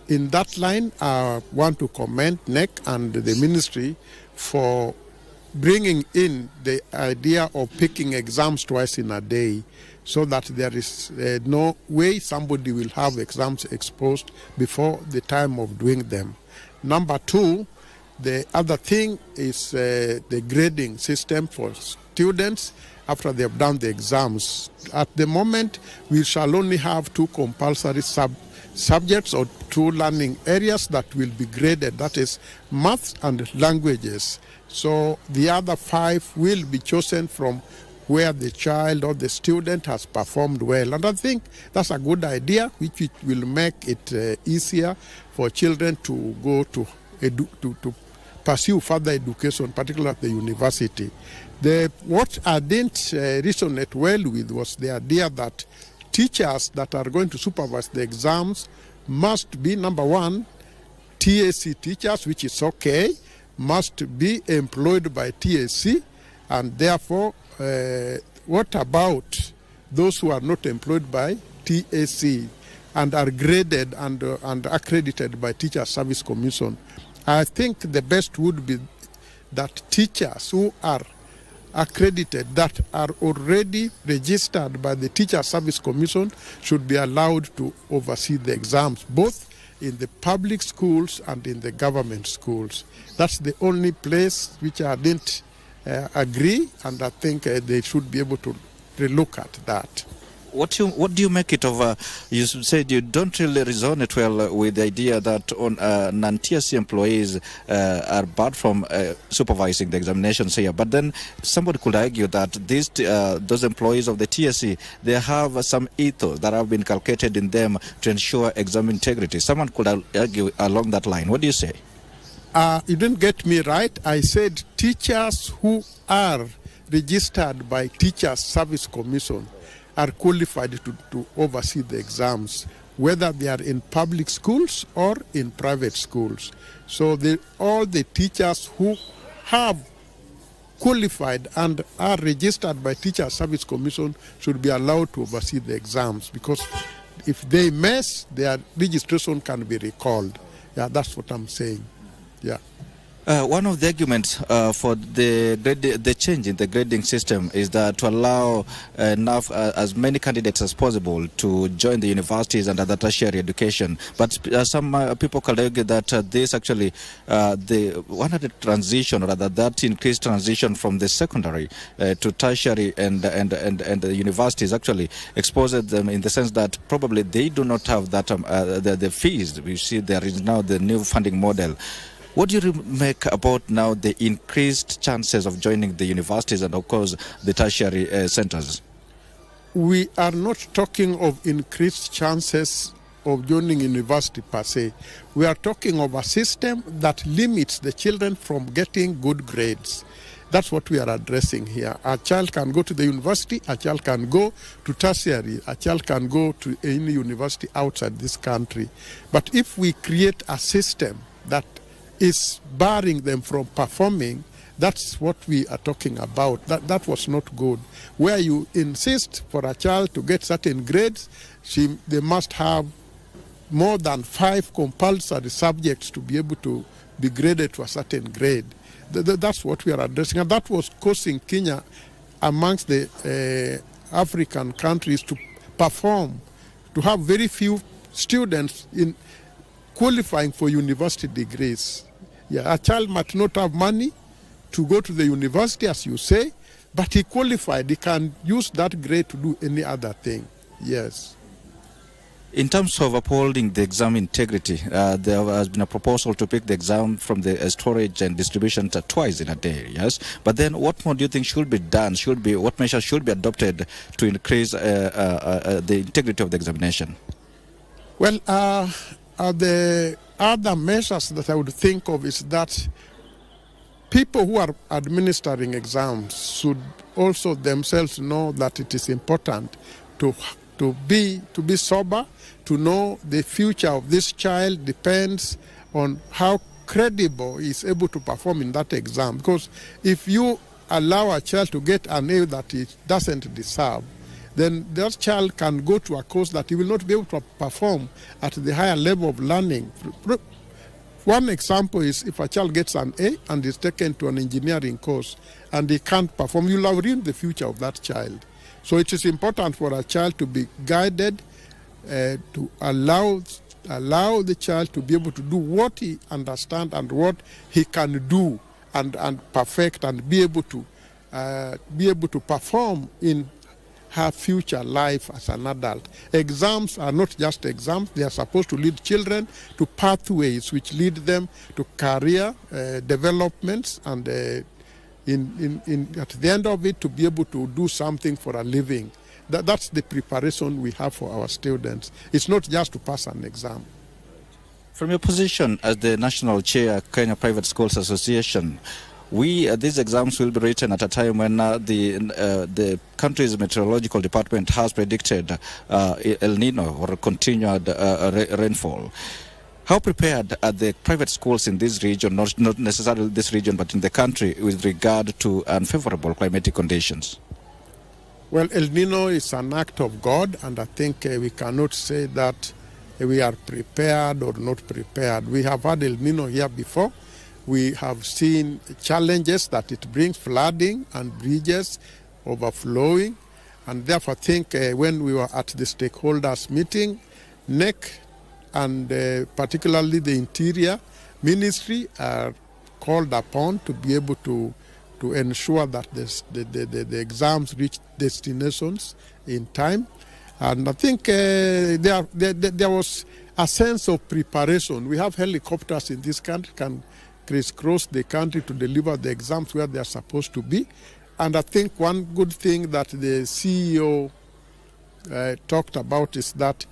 In that line, I want to commend NEC and the ministry for bringing in the idea of picking exams twice in a day, so that there is no way somebody will have exams exposed before the time of doing them. Number two, the other thing is the grading system for students after they have done the exams. At the moment, we shall only have two compulsory subjects or two learning areas that will be graded, that is maths and languages. So the other 5 will be chosen from where the child or the student has performed well. And I think that's a good idea, which will make it easier for children to go to pursue further education, particularly at the university. What I didn't resonate well with was the idea that teachers that are going to supervise the exams must be, number one, TSC teachers, which is okay, must be employed by TSC, and therefore, what about those who are not employed by TSC and are graded and accredited by Teacher Service Commission? I think the best would be that teachers who are accredited, that are already registered by the Teacher Service Commission, should be allowed to oversee the exams, both in the public schools and in the government schools. That's the only place which I didn't agree, and I think they should be able to relook at that. What do you make it of? You said you don't really resonate well with the idea that non-TSC employees are barred from supervising the examinations here. But then somebody could argue that those employees of the TSC, they have some ethos that have been inculcated in them to ensure exam integrity. Someone could argue along that line. What do you say? You didn't get me right. I said teachers who are registered by Teacher Service Commission are qualified to oversee the exams, whether they are in public schools or in private schools. So all the teachers who have qualified and are registered by Teacher Service Commission should be allowed to oversee the exams, because if they mess, their registration can be recalled. Yeah, that's what I'm saying. Yeah. One of the arguments for the change in the grading system is that to allow as many candidates as possible to join the universities and other tertiary education. But some people can argue that this actually, the transition, or rather that increased transition from the secondary to tertiary and the universities actually exposes them in the sense that probably they do not have that the fees. We see there is now the new funding model. What do you make about now the increased chances of joining the universities and, of course, the tertiary centers? We are not talking of increased chances of joining university per se. We are talking of a system that limits the children from getting good grades. That's what we are addressing here. A child can go to the university, a child can go to tertiary, a child can go to any university outside this country. But if we create a system that is barring them from performing, that's what we are talking about. That was not good. Where you insist for a child to get certain grades, they must have more than 5 compulsory subjects to be able to be graded to a certain grade. That's what we are addressing. And that was causing Kenya amongst the African countries to perform, to have very few students in qualifying for university degrees. Yeah, a child might not have money to go to the university, as you say, but he qualified. He can use that grade to do any other thing. Yes. In terms of upholding the exam integrity, there has been a proposal to pick the exam from the storage and distribution twice in a day, yes? But then what more do you think should be done? What measures should be adopted to increase the integrity of the examination? Well, the other measures that I would think of is that people who are administering exams should also themselves know that it is important to be sober, to know the future of this child depends on how credible he is able to perform in that exam. Because if you allow a child to get an A that he doesn't deserve, then that child can go to a course that he will not be able to perform at the higher level of learning. One example is if a child gets an A and is taken to an engineering course and he can't perform, you'll have ruined the future of that child. So it is important for a child to be guided, to allow the child to be able to do what he understands and what he can do and perfect and be able to perform in her future life as an adult. Exams are not just exams. They are supposed to lead children to pathways which lead them to career developments and at the end of it to be able to do something for a living. That's the preparation we have for our students. It's not just to pass an exam. From your position as the National Chair, Kenya Private Schools Association, these exams will be written at a time when the country's meteorological department has predicted El-Nino or continued rainfall. How prepared are the private schools in this region, not necessarily this region, but in the country, with regard to unfavorable climatic conditions? Well, El-Nino is an act of God, and I think we cannot say that we are prepared or not prepared. We have had El-Nino here before. We have seen challenges that it brings, flooding and bridges overflowing. And therefore, I think when we were at the stakeholders meeting, NEC and particularly the Interior Ministry are called upon to be able to ensure that the exams reach destinations in time. And I think there was a sense of preparation. We have helicopters in this country, can crisscross the country to deliver the exams where they are supposed to be. And I think one good thing that the CEO talked about is that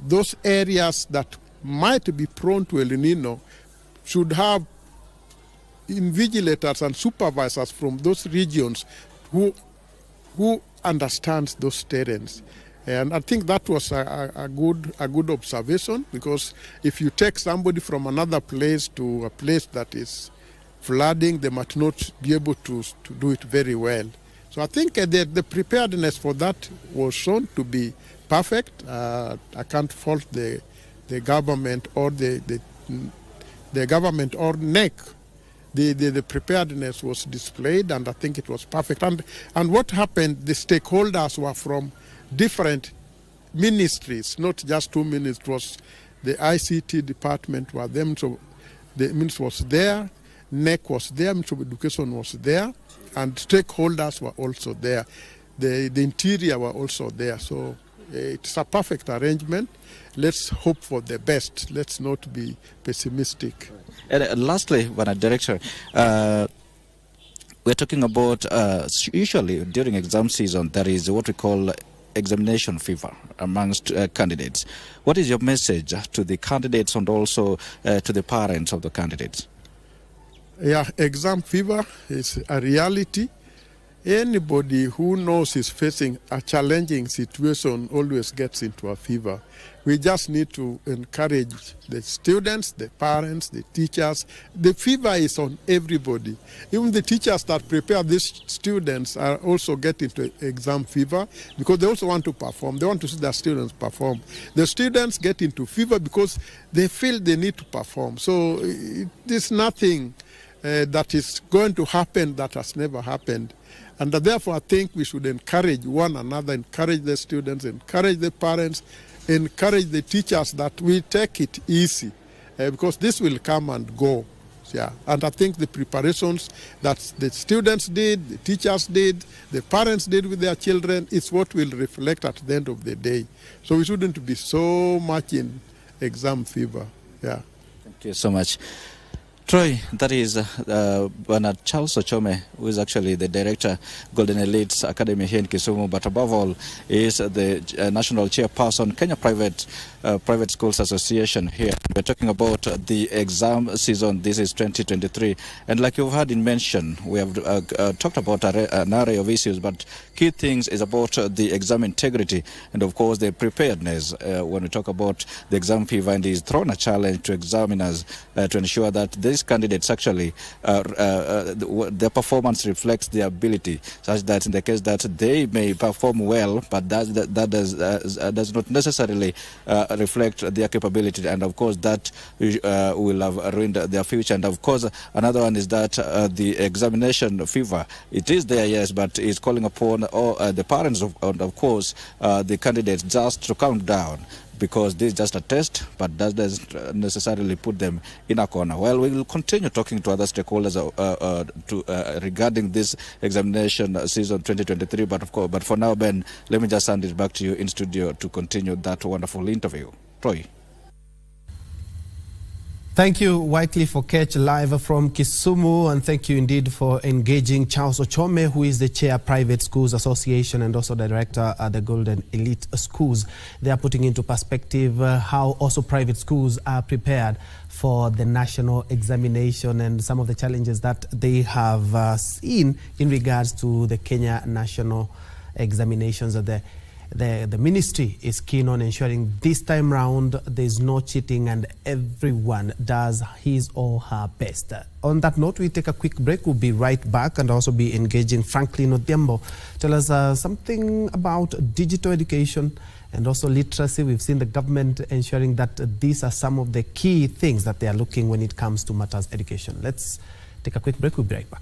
those areas that might be prone to El-Nino should have invigilators and supervisors from those regions who understands those terrains. And I think that was a good observation, because if you take somebody from another place to a place that is flooding, they might not be able to do it very well. So I think the preparedness for that was shown to be perfect. I can't fault the government or the government or NEC. The preparedness was displayed, and I think it was perfect. And what happened, the stakeholders were from different ministries, not just two ministries. It was the ICT department were them, so the ministry was there, NEC was there, Ministry of Education was there, and stakeholders were also there. The Interior were also there. So it's a perfect arrangement. Let's hope for the best. Let's not be pessimistic. And lastly, Director, we're talking about usually during exam season there is what we call examination fever amongst candidates. What is your message to the candidates and also to the parents of the candidates? Yeah, exam fever is a reality. Anybody who knows is facing a challenging situation always gets into a fever. We just need to encourage the students, the parents, the teachers. The fever is on everybody. Even the teachers that prepare these students are also getting into exam fever because they also want to perform. They want to see their students perform. The students get into fever because they feel they need to perform. So there's nothing that is going to happen that has never happened. And therefore, I think we should encourage one another, encourage the students, encourage the parents, encourage the teachers that we take it easy because this will come and go. Yeah. And I think the preparations that the students did, the teachers did, the parents did with their children is what will reflect at the end of the day. So we shouldn't be so much in exam fever. Yeah. Thank you so much. Troy, that is Bernard Charles Ochome, who is actually the director, Golden Elites Academy here in Kisumu, but above all is the national chairperson, Kenya Private Schools Association here. We're talking about the exam season. This is 2023. And like you've heard in mention, we have talked about an array of issues, but key things is about the exam integrity and, of course, the preparedness. When we talk about the exam fever, and he's thrown a challenge to examiners to ensure that these candidates actually their performance reflects their ability, such that in the case that they may perform well, but that does not necessarily reflect their capability, and of course that will have ruined their future. And of course another one is that the examination fever, it is there, yes, but it's calling upon all the parents of course the candidates just to calm down, because this is just a test, but that doesn't necessarily put them in a corner. Well, we will continue talking to other stakeholders regarding this examination season 2023. But for now, Ben, let me just hand it back to you in studio to continue that wonderful interview. Troy. Thank you, Wycliffe Okech, live from Kisumu, and thank you indeed for engaging Charles Ochome, who is the Chair Private Schools Association and also the Director at the Golden Elite Schools. They are putting into perspective how also private schools are prepared for the national examination and some of the challenges that they have seen in regards to the Kenya national examinations. the ministry is keen on ensuring this time round there's no cheating and everyone does his or her best. On that note, we take a quick break. We'll be right back and also be engaging Franklin Odhiambo. Tell us something about digital education and also literacy. We've seen the government ensuring that these are some of the key things that they are looking when it comes to matters education. Let's take a quick break. We'll be right back.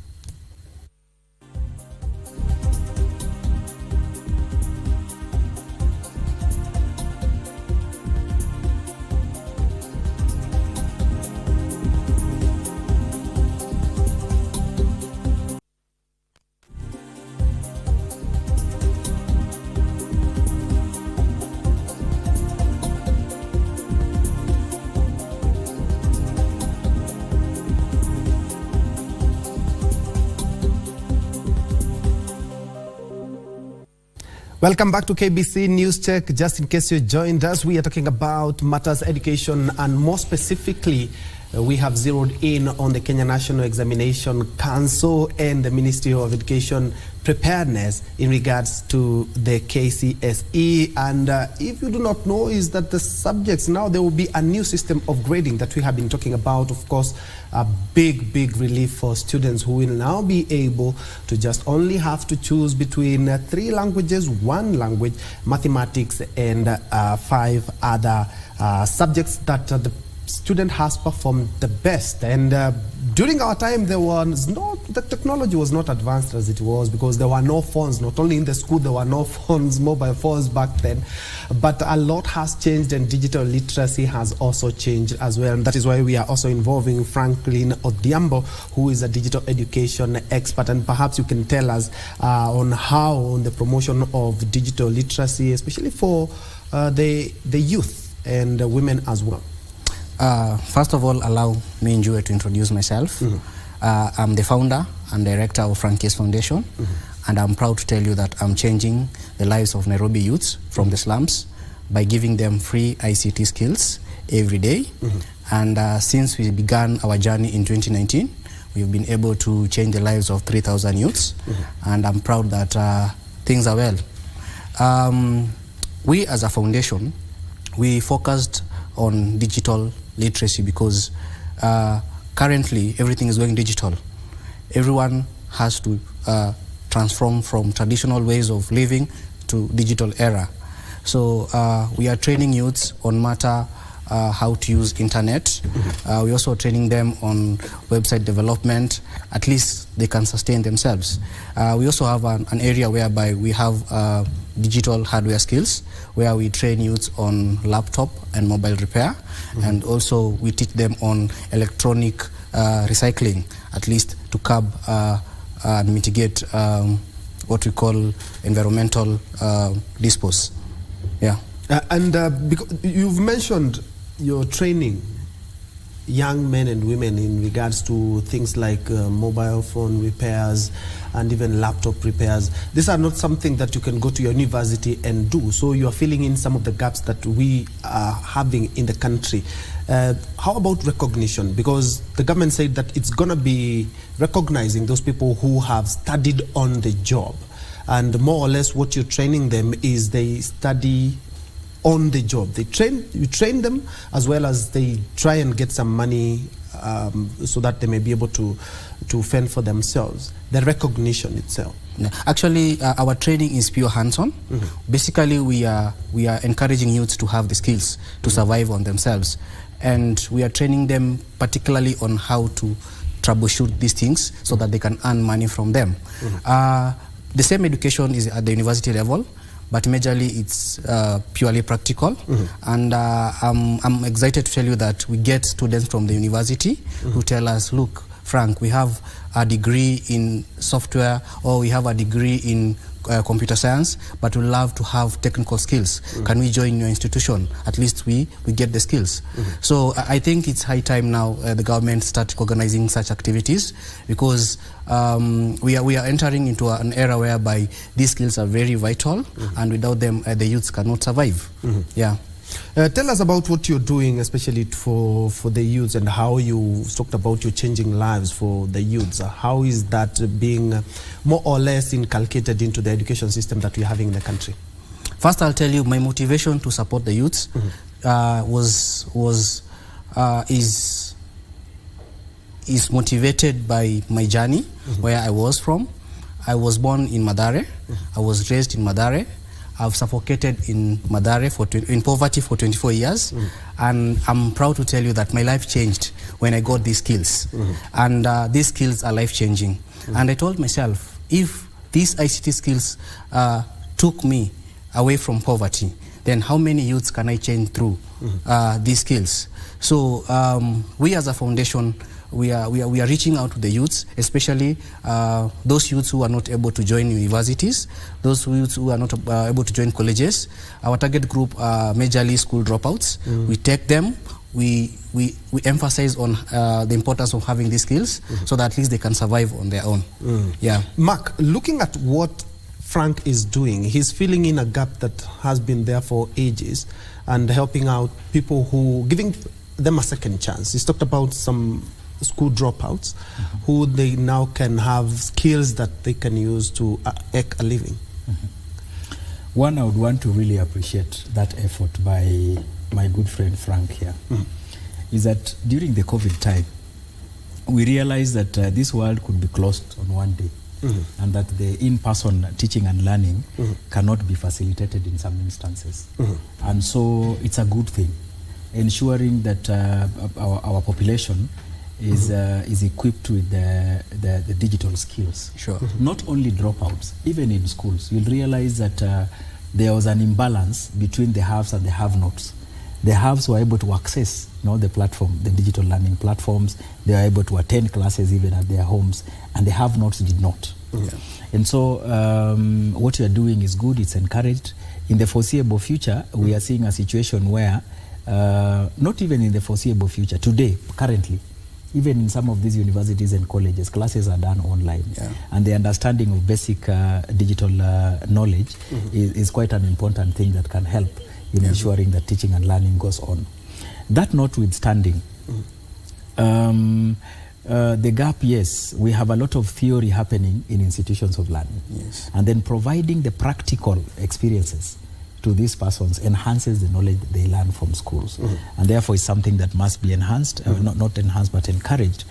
Welcome back to KBC News Check. Just in case you joined us, we are talking about matters education, and more specifically, we have zeroed in on the Kenya National Examination Council and the Ministry of Education preparedness in regards to the KCSE. And if you do not know, is that the subjects now, there will be a new system of grading that we have been talking about. Of course, a big relief for students who will now be able to just only have to choose between 3 languages, 1 language, mathematics, and 5 other subjects that the student has performed the best. And during our time, the technology was not advanced as it was, because there were no phones. Not only in the school, there were no phones, mobile phones back then, but a lot has changed, and digital literacy has also changed as well. And that is why we are also involving Franklin Odhiambo, who is a digital education expert. And perhaps you can tell us on the promotion of digital literacy, especially for the youth and women as well. First of all, allow me and Joy to introduce myself. I'm the founder and director of Frankie's Foundation, and I'm proud to tell you that I'm changing the lives of Nairobi youths from the slums by giving them free ICT skills every day. And since we began our journey in 2019, we've been able to change the lives of 3,000 youths, and I'm proud that things are well. We as a foundation, we focused on digital literacy because currently everything is going digital. Everyone has to transform from traditional ways of living to digital era. So we are training youths on matter how to use internet. We're also training them on website development. At least they can sustain themselves. We also have an area whereby we have digital hardware skills, where we train youths on laptop and mobile repair, and also we teach them on electronic recycling, at least to curb and mitigate what we call environmental dispose. Yeah. Because you've mentioned you're training young men and women in regards to things like mobile phone repairs and even laptop repairs. These are not something that you can go to your university and do. So you are filling in some of the gaps that we are having in the country. How about recognition? Because the government said that it's going to be recognizing those people who have studied on the job. And more or less what you're training them is they study on the job. You train them, as well as they try and get some money so that they may be able to fend for themselves. The recognition itself. Actually, our training is pure hands-on. Basically, we are encouraging youths to have the skills to survive on themselves, and we are training them particularly on how to troubleshoot these things so that they can earn money from them. The same education is at the university level, but majorly it's purely practical. And I'm excited to tell you that we get students from the university who tell us, look, Frank, we have a degree in software, or we have a degree in computer science, but we love to have technical skills. Can we join your institution? At least we get the skills. So I think it's high time now the government start organizing such activities, because we are entering into an era whereby these skills are very vital, and without them the youths cannot survive. Yeah. Tell us about what you're doing, especially for the youths, and how you talked about your changing lives for the youths. How is that being more or less inculcated into the education system that we're having in the country? First, I'll tell you my motivation to support the youths is motivated by my journey, where I was from. I was born in Mathare. I was raised in Mathare. I've suffocated in Mathare in poverty for 24 years. And I'm proud to tell you that my life changed when I got these skills. And these skills are life-changing. And I told myself, if these ICT skills took me away from poverty, then how many youths can I change through these skills? So we as a foundation, we are reaching out to the youths, especially those youths who are not able to join universities, those youths who are not able to join colleges. Our target group are majorly school dropouts. We take them, we emphasize on the importance of having these skills so that at least they can survive on their own. Yeah. Mark, looking at what Frank is doing, he's filling in a gap that has been there for ages and helping out people who, giving them a second chance. He's talked about some school dropouts who they now can have skills that they can use to make a living. One, I would want to really appreciate that effort by my good friend Frank here, is that during the COVID time, we realized that this world could be closed on one day, and that the in-person teaching and learning cannot be facilitated in some instances. And so it's a good thing, ensuring that our population is equipped with the digital skills. Sure. Not only dropouts, even in schools, you'll realize that there was an imbalance between the haves and the have-nots. The haves were able to access the platform, the digital learning platforms. They were able to attend classes even at their homes, and the have-nots did not. And so what you are doing is good, it's encouraged. In the foreseeable future, we are seeing a situation where, not even in the foreseeable future, today, currently, even in some of these universities and colleges, classes are done online. And the understanding of basic digital knowledge is quite an important thing that can help in ensuring that teaching and learning goes on. That notwithstanding, the gap, yes, we have a lot of theory happening in institutions of learning. And then providing the practical experiences to these persons enhances the knowledge that they learn from schools. And therefore it's something that must be enhanced, not enhanced but encouraged.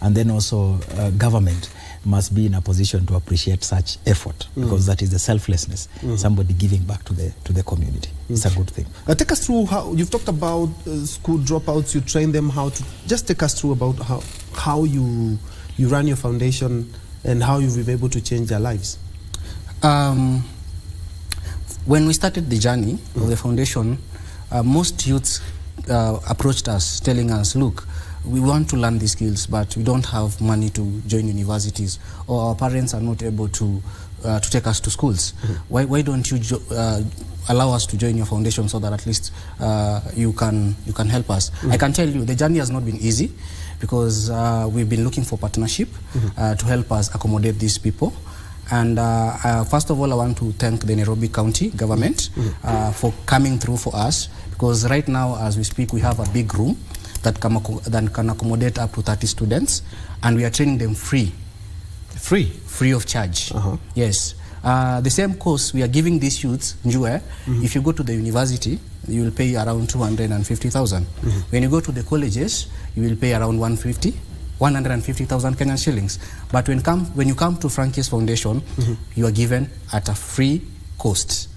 And then also government must be in a position to appreciate such effort, because that is the selflessness, somebody giving back to the community. It's a good thing. Take us through how, you've talked about school dropouts, you train them how to, just take us through about how you run your foundation and how you've been able to change their lives. When we started the journey of the foundation, most youths approached us telling us, look, we want to learn these skills, but we don't have money to join universities, or our parents are not able to take us to schools. Why don't you allow us to join your foundation so that at least you can help us? I can tell you the journey has not been easy, because we've been looking for partnership to help us accommodate these people. And first of all, I want to thank the Nairobi County government for coming through for us, because right now, as we speak, we have a big room that can accommodate up to 30 students, and we are training them free of charge. Yes. The same course we are giving these youths, Njue, if you go to the university, you will pay around 250,000. When you go to the colleges, you will pay around 150,000 Kenyan shillings. But when you come to Frankie's Foundation, you are given at a free cost.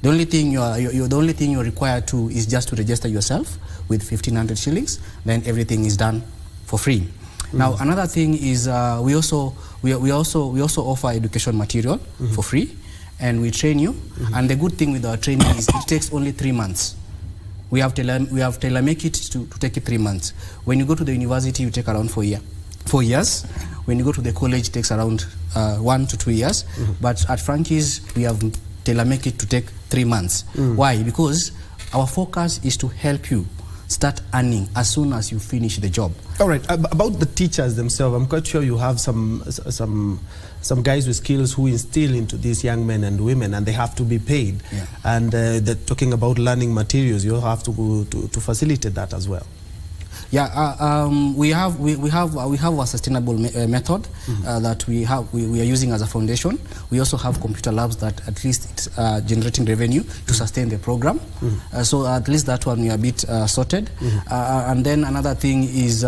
The only thing you're required to is just to register yourself with 1,500 shillings. Then everything is done for free. Now another thing is we also offer education material for free, and we train you. And the good thing with our training is it takes only 3 months. We have tailor-make it to take it 3 months. When you go to the university, you take around 4 years. When you go to the college, it takes around 1 to 2 years. But at Frankie's, we have tailor-make it to take 3 months. Why? Because our focus is to help you start earning as soon as you finish the job. All right. About the teachers themselves, I'm quite sure you have some guys with skills who instill into these young men and women, and they have to be paid. And they're talking about learning materials. You have to facilitate that as well. We have a sustainable method that we are using as a foundation. We also have computer labs that at least it's generating revenue to sustain the program. So at least that one we are a bit sorted. And then another thing is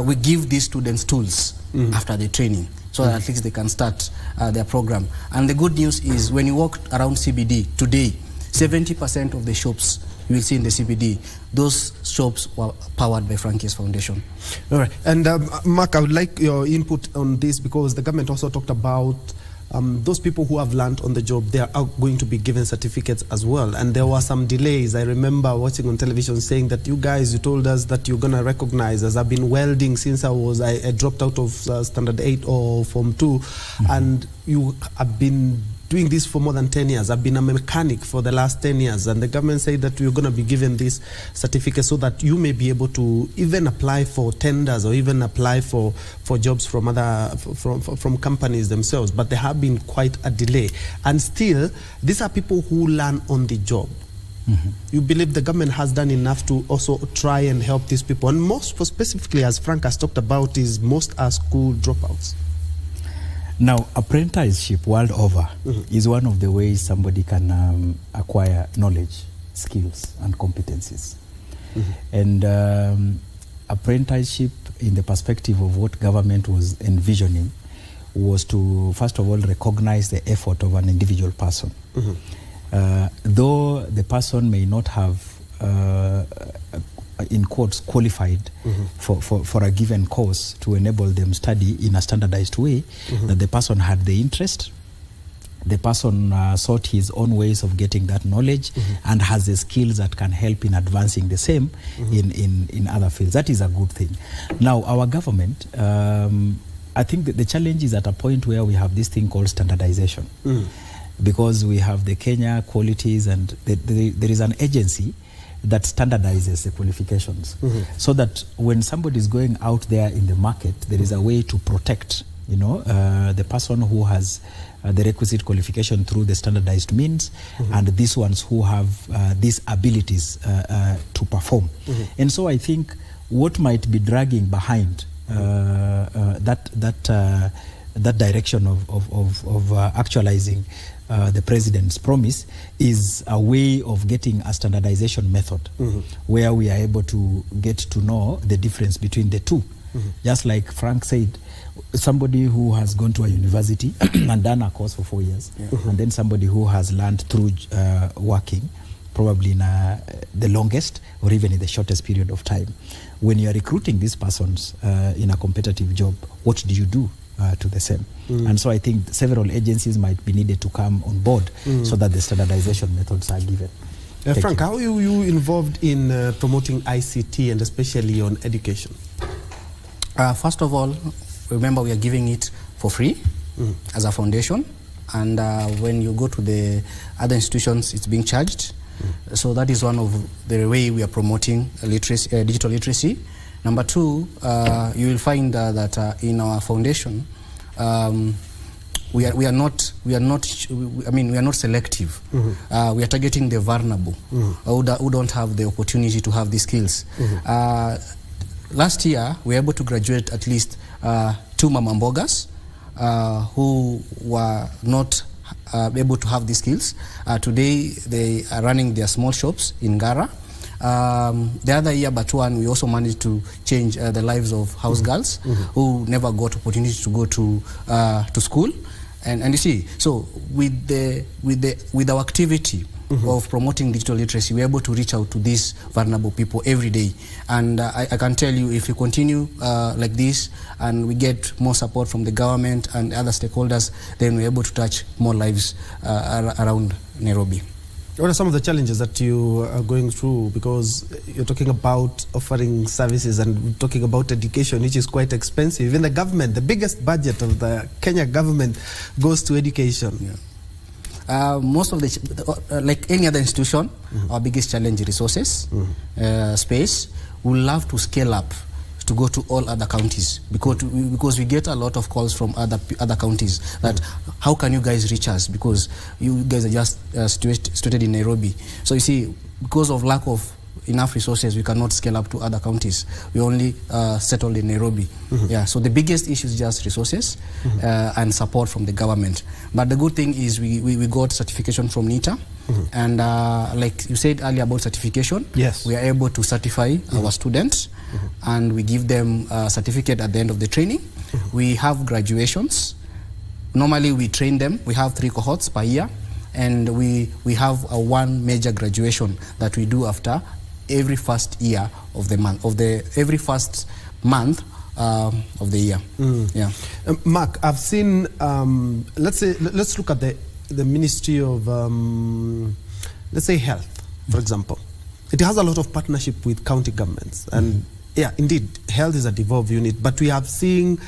we give these students tools after the training, so that at least they can start their program. And the good news is when you walk around CBD today, 70% of the shops you will see in the CBD, those shops were powered by Frankie's Foundation. All right. And Mark, I would like your input on this, because the government also talked about those people who have learned on the job, they are going to be given certificates as well. And there were some delays. I remember watching on television saying that you told us that you're going to recognize, as I've been welding since I dropped out of Standard 8 or Form 2, and you have been doing this for more than 10 years. I've been a mechanic for the last 10 years, and the government said that you're going to be given this certificate so that you may be able to even apply for tenders or even apply for jobs from from companies themselves. But there have been quite a delay, and still these are people who learn on the job. You believe the government has done enough to also try and help these people? And most specifically, as Frank has talked about, is most are school dropouts. Now, apprenticeship world over is one of the ways somebody can acquire knowledge, skills, and competencies. And apprenticeship, in the perspective of what government was envisioning, was to, first of all, recognize the effort of an individual person. Though the person may not have, in quotes, qualified for a given course to enable them study in a standardized way, that the person had the interest, the person sought his own ways of getting that knowledge, and has the skills that can help in advancing the same in other fields. That is a good thing. Now, our government, I think that the challenge is at a point where we have this thing called standardization, because we have the Kenya qualities, and there is an agency that standardizes the qualifications, so that when somebody is going out there in the market, there is a way to protect, the person who has the requisite qualification through the standardized means, and these ones who have these abilities to perform. And so I think what might be dragging behind that direction of actualizing the president's promise is a way of getting a standardization method where we are able to get to know the difference between the two. Just like Frank said, somebody who has gone to a university and done a course for 4 years, and then somebody who has learned through working, probably in the longest or even in the shortest period of time. When you are recruiting these persons in a competitive job, what do you do to the same? And so I think several agencies might be needed to come on board so that the standardization methods are given. Frank, how are you involved in promoting ICT, and especially on education? First of all, remember we are giving it for free as a foundation, and when you go to the other institutions, it's being charged. So that is one of the way we are promoting literacy, digital literacy. Number two, you will find that in our foundation, we are not selective. We are targeting the vulnerable who don't have the opportunity to have these skills. Last year, we were able to graduate at least 2 mama mbogas who were not able to have these skills. Today, they are running their small shops in Gara. The other year, but one, we also managed to change the lives of house girls who never got opportunity to go to school. And you see, so with our activity of promoting digital literacy, we're able to reach out to these vulnerable people every day. And I can tell you, if we continue like this and we get more support from the government and other stakeholders, then we're able to touch more lives around Nairobi. What are some of the challenges that you are going through? Because you're talking about offering services and talking about education, which is quite expensive. Even the government, the biggest budget of the Kenya government goes to education. Most of the, like any other institution, our biggest challenge is resources, space. We love to scale up to go to all other counties because we get a lot of calls from other counties that how can you guys reach us, because you guys are just situated in Nairobi. So you see, because of lack of enough resources, we cannot scale up to other counties. We only settled in Nairobi. Yeah, so the biggest issue is just resources and support from the government. But the good thing is we got certification from NITA. And like you said earlier about certification, yes, we are able to certify our students, and we give them a certificate at the end of the training. We have graduations. Normally we train them. We have 3 cohorts per year, and we have one major graduation that we do after every first year of the month, every first month of the year. Yeah. Mark, I've seen, let's look at the Ministry of, let's say, Health, for example. It has a lot of partnership with county governments, and yeah, indeed, health is a devolved unit, but we have seen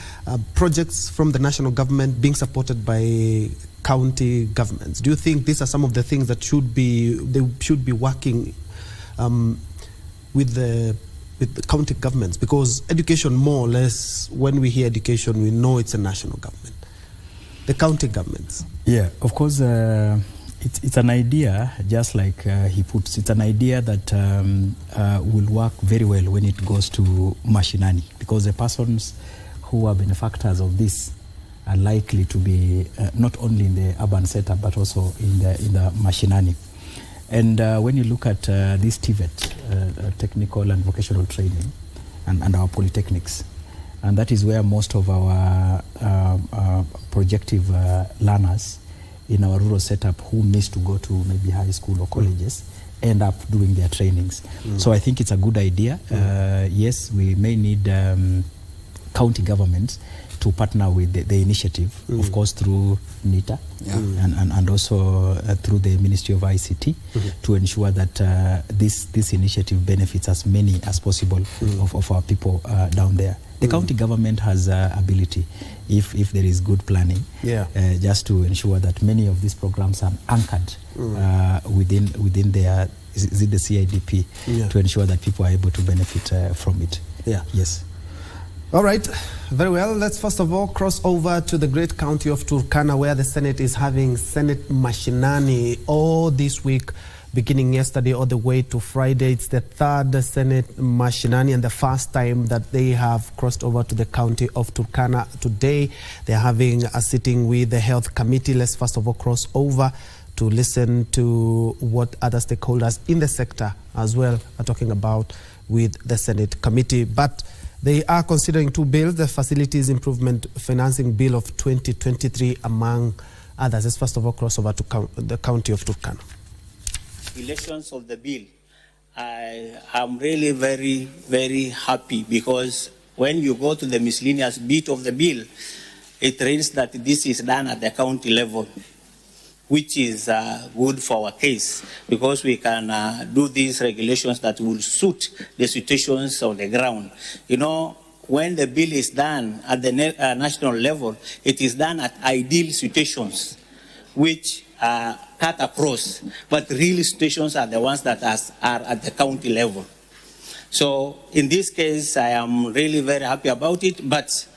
projects from the national government being supported by county governments. Do you think these are some of the things that they should be working with the county governments? Because education, more or less, when we hear education, we know it's a national government. The county governments. Yeah, of course, it's an idea, just like he puts, it's an idea that will work very well when it goes to mashinani, because the persons who are benefactors of this are likely to be not only in the urban setup but also in the mashinani. And when you look at this TVET, technical and vocational training, and our polytechnics, and that is where most of our projective learners in our rural setup who miss to go to maybe high school or colleges end up doing their trainings. So I think it's a good idea. Yes, we may need county governments to partner with the initiative, of course, through NITA and also through the Ministry of ICT, to ensure that this initiative benefits as many as possible of our people down there. The county government has ability, if there is good planning, just to ensure that many of these programs are anchored within their, is it the CIDP, to ensure that people are able to benefit from it. Yeah. Yes. All right, very well. Let's first of all cross over to the great county of Turkana, where the Senate is having Senate Mashinani all this week, beginning yesterday all the way to Friday. It's the 3rd Senate Mashinani and the first time that they have crossed over to the county of Turkana. Today they're having a sitting with the Health Committee. Let's first of all cross over to listen to what other stakeholders in the sector as well are talking about with the Senate Committee. But they are considering 2 bills, the Facilities Improvement Financing Bill of 2023, among others. Let's first of all cross over to the county of Turkana. Elections of the bill, I am really very, very happy, because when you go to the miscellaneous bit of the bill, it reads that this is done at the county level, which is good for our case, because we can do these regulations that will suit the situations on the ground. You know, when the bill is done at the national level, it is done at ideal situations, which cut across, but real situations are the ones that are at the county level. So in this case, I am really very happy about it, but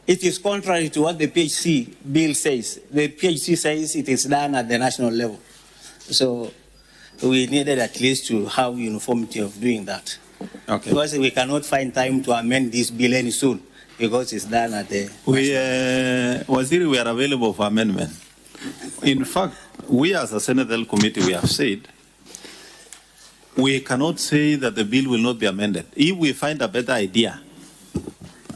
it is contrary to what the PHC bill says. The PHC says it is done at the national level. So we needed at least to have uniformity of doing that. Okay. Because we cannot find time to amend this bill any soon, because it's done at the... Waziri, we are available for amendment. In fact, we as a Senate Committee, we have said, we cannot say that the bill will not be amended. If we find a better idea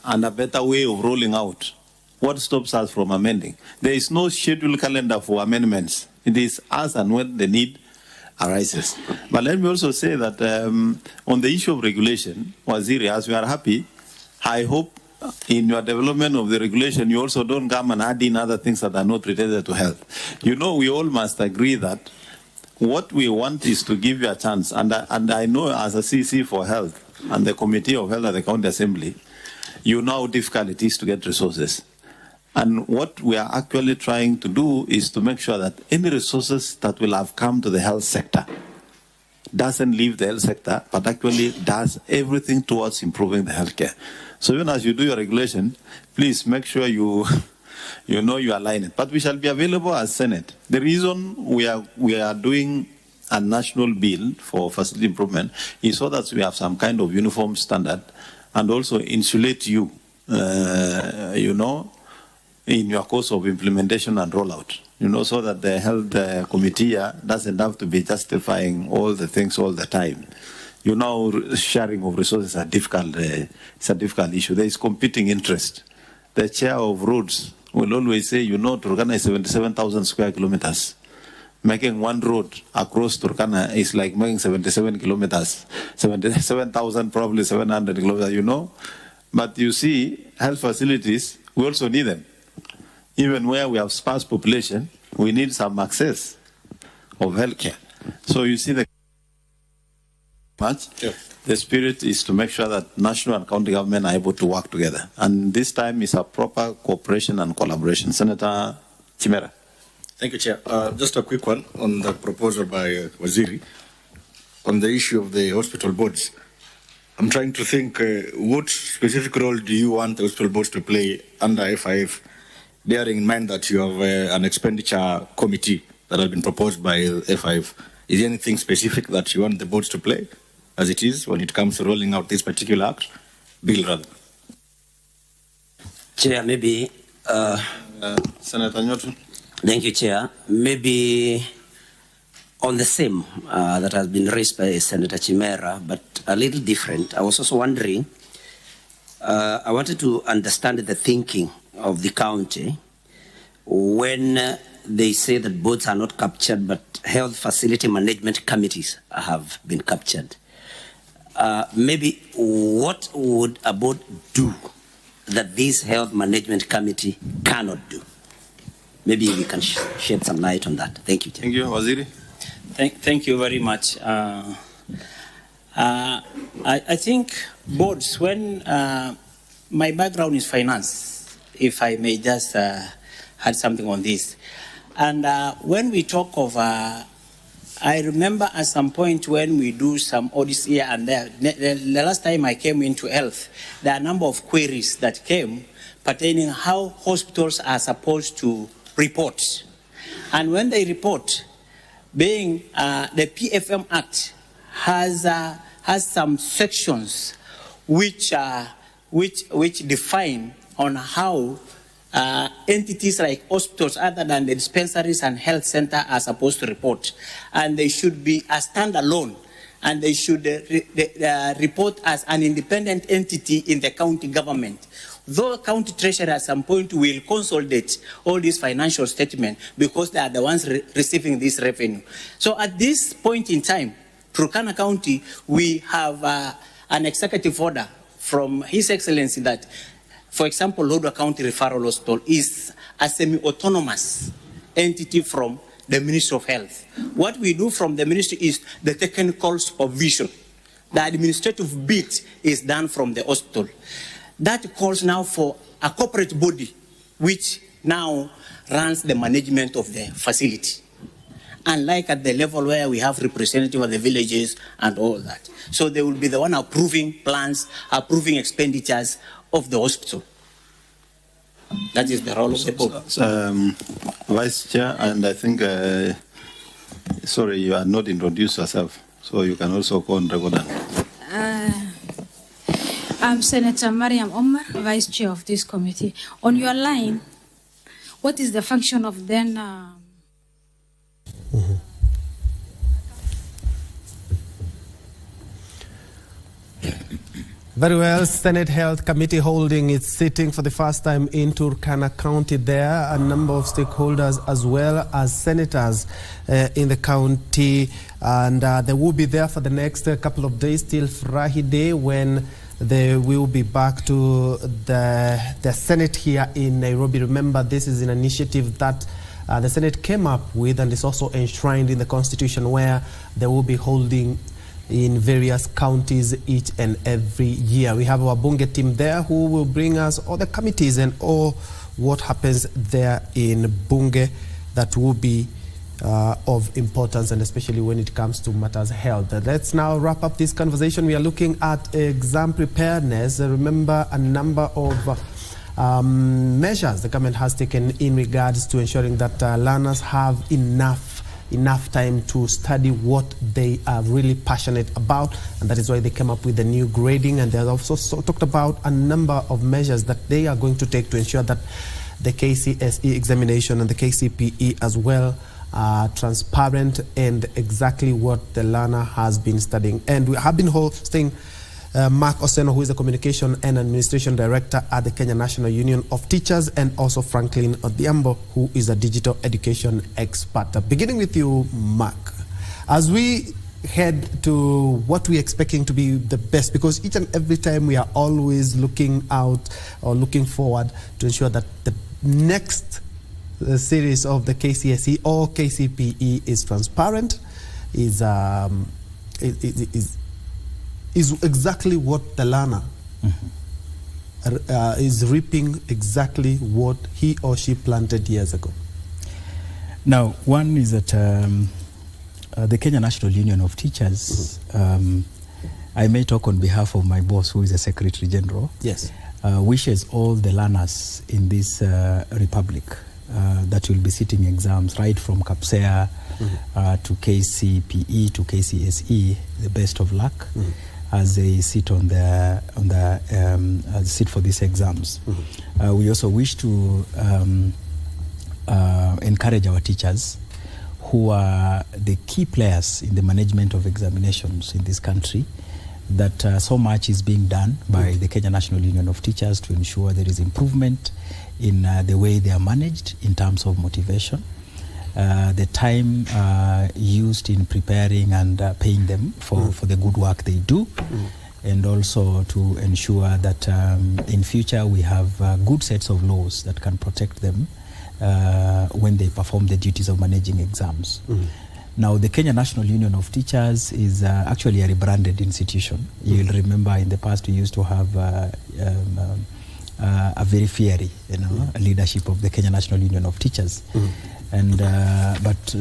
and a better way of rolling out, what stops us from amending? There is no scheduled calendar for amendments. It is as and when the need arises. But let me also say that on the issue of regulation, Waziri, as we are happy, I hope in your development of the regulation, you also don't come and add in other things that are not related to health. You know, we all must agree that what we want is to give you a chance. And I know as a CC for health and the Committee of Health at the County Assembly, you know how difficult it is to get resources. And what we are actually trying to do is to make sure that any resources that will have come to the health sector doesn't leave the health sector, but actually does everything towards improving the healthcare. So even as you do your regulation, please make sure you know you align it. But we shall be available as Senate. The reason we are doing a national bill for facility improvement is so that we have some kind of uniform standard and also insulate you, you know, in your course of implementation and rollout, you know, so that the health committee doesn't have to be justifying all the things all the time. You know, sharing of resources are difficult. It's a difficult issue. There is competing interest. The chair of roads will always say, you know, Turkana is 77,000 square kilometers. Making one road across Turkana is like making 77 kilometers, 77,000, probably 700 kilometers, you know. But you see, health facilities, we also need them. Even where we have sparse population, we need some access of healthcare. So you see the spirit is to make sure that national and county government are able to work together. And this time is a proper cooperation and collaboration. Senator Chimera. Thank you, Chair. Just a quick one on the proposal by Waziri on the issue of the hospital boards. I'm trying to think, what specific role do you want the hospital boards to play under FIF, bearing in mind that you have an expenditure committee that has been proposed by FIF? Is there anything specific that you want the boards to play, as it is, when it comes to rolling out this particular bill, rather? Chair, maybe... Senator Nyotu. Thank you, Chair. Maybe on the same that has been raised by Senator Chimera, but a little different. I was also wondering, I wanted to understand the thinking of the county when they say that boards are not captured, but health facility management committees have been captured. Maybe what would a board do that this health management committee cannot do? Maybe we can shed some light on that. Thank you, Chair. Thank you, Waziri. Thank you very much. I think boards, when my background is finance, if I may just add something on this. And when we talk of, I remember at some point when we do some audits here and there, the last time I came into health, there are a number of queries that came pertaining how hospitals are supposed to report. And when they report, being the PFM Act has some sections which define on how entities like hospitals other than the dispensaries and health center are supposed to report. And they should be a standalone, and they should report as an independent entity in the county government. Though county treasurer at some point will consolidate all these financial statements because they are the ones receiving this revenue. So at this point in time, Turkana County, we have an executive order from His Excellency that, for example, Lodwar County Referral Hospital is a semi-autonomous entity from the Ministry of Health. What we do from the ministry is the technical supervision. The administrative bit is done from the hospital. That calls now for a corporate body which now runs the management of the facility. Unlike at the level where we have representatives of the villages and all that. So they will be the one approving plans, approving expenditures of the hospital. That is the role of the board. Vice Chair, and I think, sorry, you are not introduced yourself, so you can also go on record. I'm Senator Mariam Omar, Vice Chair of this committee. On your line, what is the function of then... Very well, Senate Health Committee holding its sitting for the first time in Turkana County there. A number of stakeholders as well as senators in the county. And they will be there for the next couple of days till Friday when they will be back to the Senate here in Nairobi. Remember, this is an initiative that the Senate came up with and is also enshrined in the Constitution, where they will be holding in various counties each and every year. We have our Bunge team there who will bring us all the committees and all what happens there in Bunge that will be of importance, and especially when it comes to matters health. Let's now wrap up this conversation. We are looking at exam preparedness. Remember a number of measures the government has taken in regards to ensuring that learners have enough enough time to study what they are really passionate about, and that is why they came up with the new grading. And they have also talked about a number of measures that they are going to take to ensure that the KCSE examination and the KCPE as well are transparent and exactly what the learner has been studying. And we have been hosting Mark Oseno, who is the Communication and Administration Director at the Kenya National Union of Teachers, and also Franklin Odhiambo, who is a digital education expert. Beginning with you, Mark, as we head to what we're expecting to be the best, because each and every time we are always looking out or looking forward to ensure that the next series of the KCSE or KCPE is transparent, is exactly what the learner is reaping, exactly what he or she planted years ago. Now, one is that the Kenya National Union of Teachers, I may talk on behalf of my boss, who is the Secretary General. Yes. Wishes all the learners in this republic that will be sitting exams, right from CAPSEA to KCPE to KCSE, the best of luck as they sit on the sit for these exams. We also wish to encourage our teachers, who are the key players in the management of examinations in this country, that so much is being done by the Kenya National Union of Teachers to ensure there is improvement in the way they are managed in terms of motivation, the time used in preparing and paying them for the good work they do, and also to ensure that in future we have good sets of laws that can protect them when they perform the duties of managing exams. Now, the Kenya National Union of Teachers is actually a rebranded institution. You'll remember in the past we used to have a very fiery, leadership of the Kenya National Union of Teachers. And but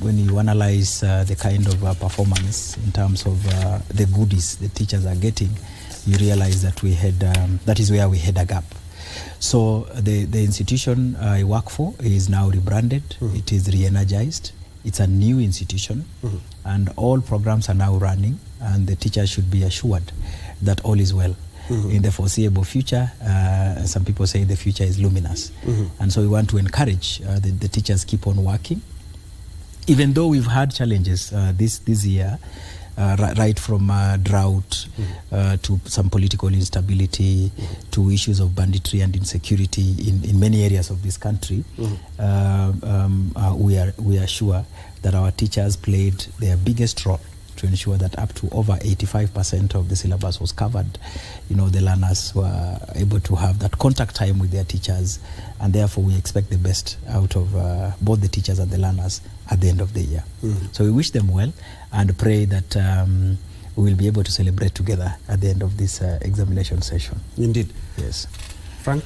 when you analyze the kind of performance in terms of the goodies the teachers are getting, you realize that we had that is where we had a gap. So the institution I work for is now rebranded. It is re-energized. It's a new institution, and all programs are now running, and the teachers should be assured that all is well. In the foreseeable future, some people say the future is luminous. And so we want to encourage the teachers keep on working. Even though we've had challenges this year, right from drought to some political instability to issues of banditry and insecurity in many areas of this country, we are sure that our teachers played their biggest role to ensure that up to over 85% of the syllabus was covered. The learners were able to have that contact time with their teachers, and therefore we expect the best out of both the teachers and the learners at the end of the year. So we wish them well and pray that we will be able to celebrate together at the end of this examination session. Indeed. Yes. Frank?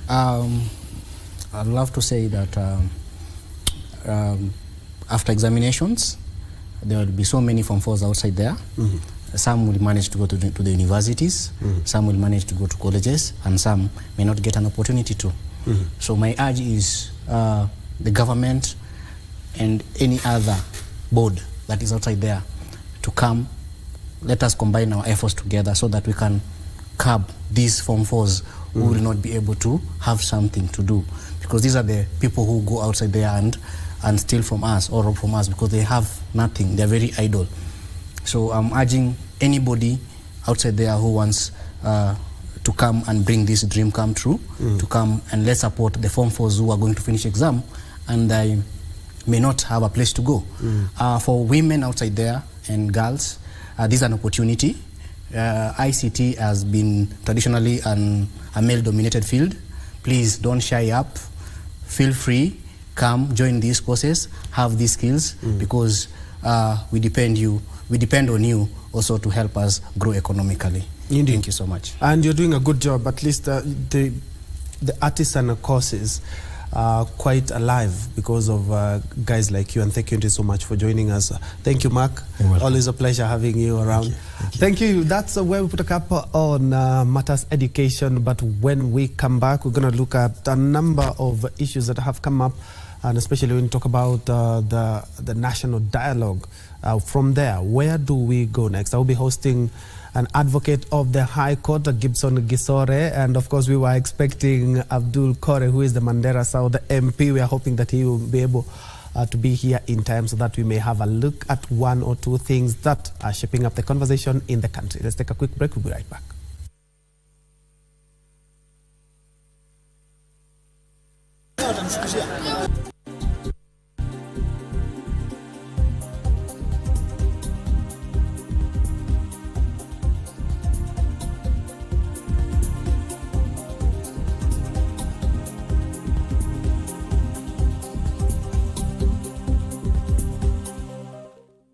I'd love to say that after examinations, there will be so many Form 4s outside there. Some will manage to go to the universities, some will manage to go to colleges, and some may not get an opportunity to. So my urge is the government and any other board that is outside there to come. Let us combine our efforts together so that we can curb these Form 4s who will not be able to have something to do. Because these are the people who go outside there and steal from us or rob from us, because they have nothing. They're very idle. So I'm urging anybody outside there who wants to come and bring this dream come true, to come and let's support the Form 4s who are going to finish exam and they may not have a place to go. For women outside there and girls, this is an opportunity. ICT has been traditionally a male-dominated field. Please don't shy up. Feel free. Come, join these courses, have these skills, because we depend on you also to help us grow economically. Indeed. Thank you so much. And you're doing a good job. At least the artisan courses are quite alive because of guys like you. And thank you so much for joining us. Thank you, Mark. Always a pleasure having you around. Thank you. That's where we put a cap on matters education. But when we come back, we're going to look at a number of issues that have come up and especially when you talk about the national dialogue. From there, where do we go next? I will be hosting an advocate of the High Court, Gibson Gisore, and of course we were expecting Abdul Kore, who is the Mandera South MP. We are hoping that he will be able to be here in time so that we may have a look at one or two things that are shaping up the conversation in the country. Let's take a quick break. We'll be right back.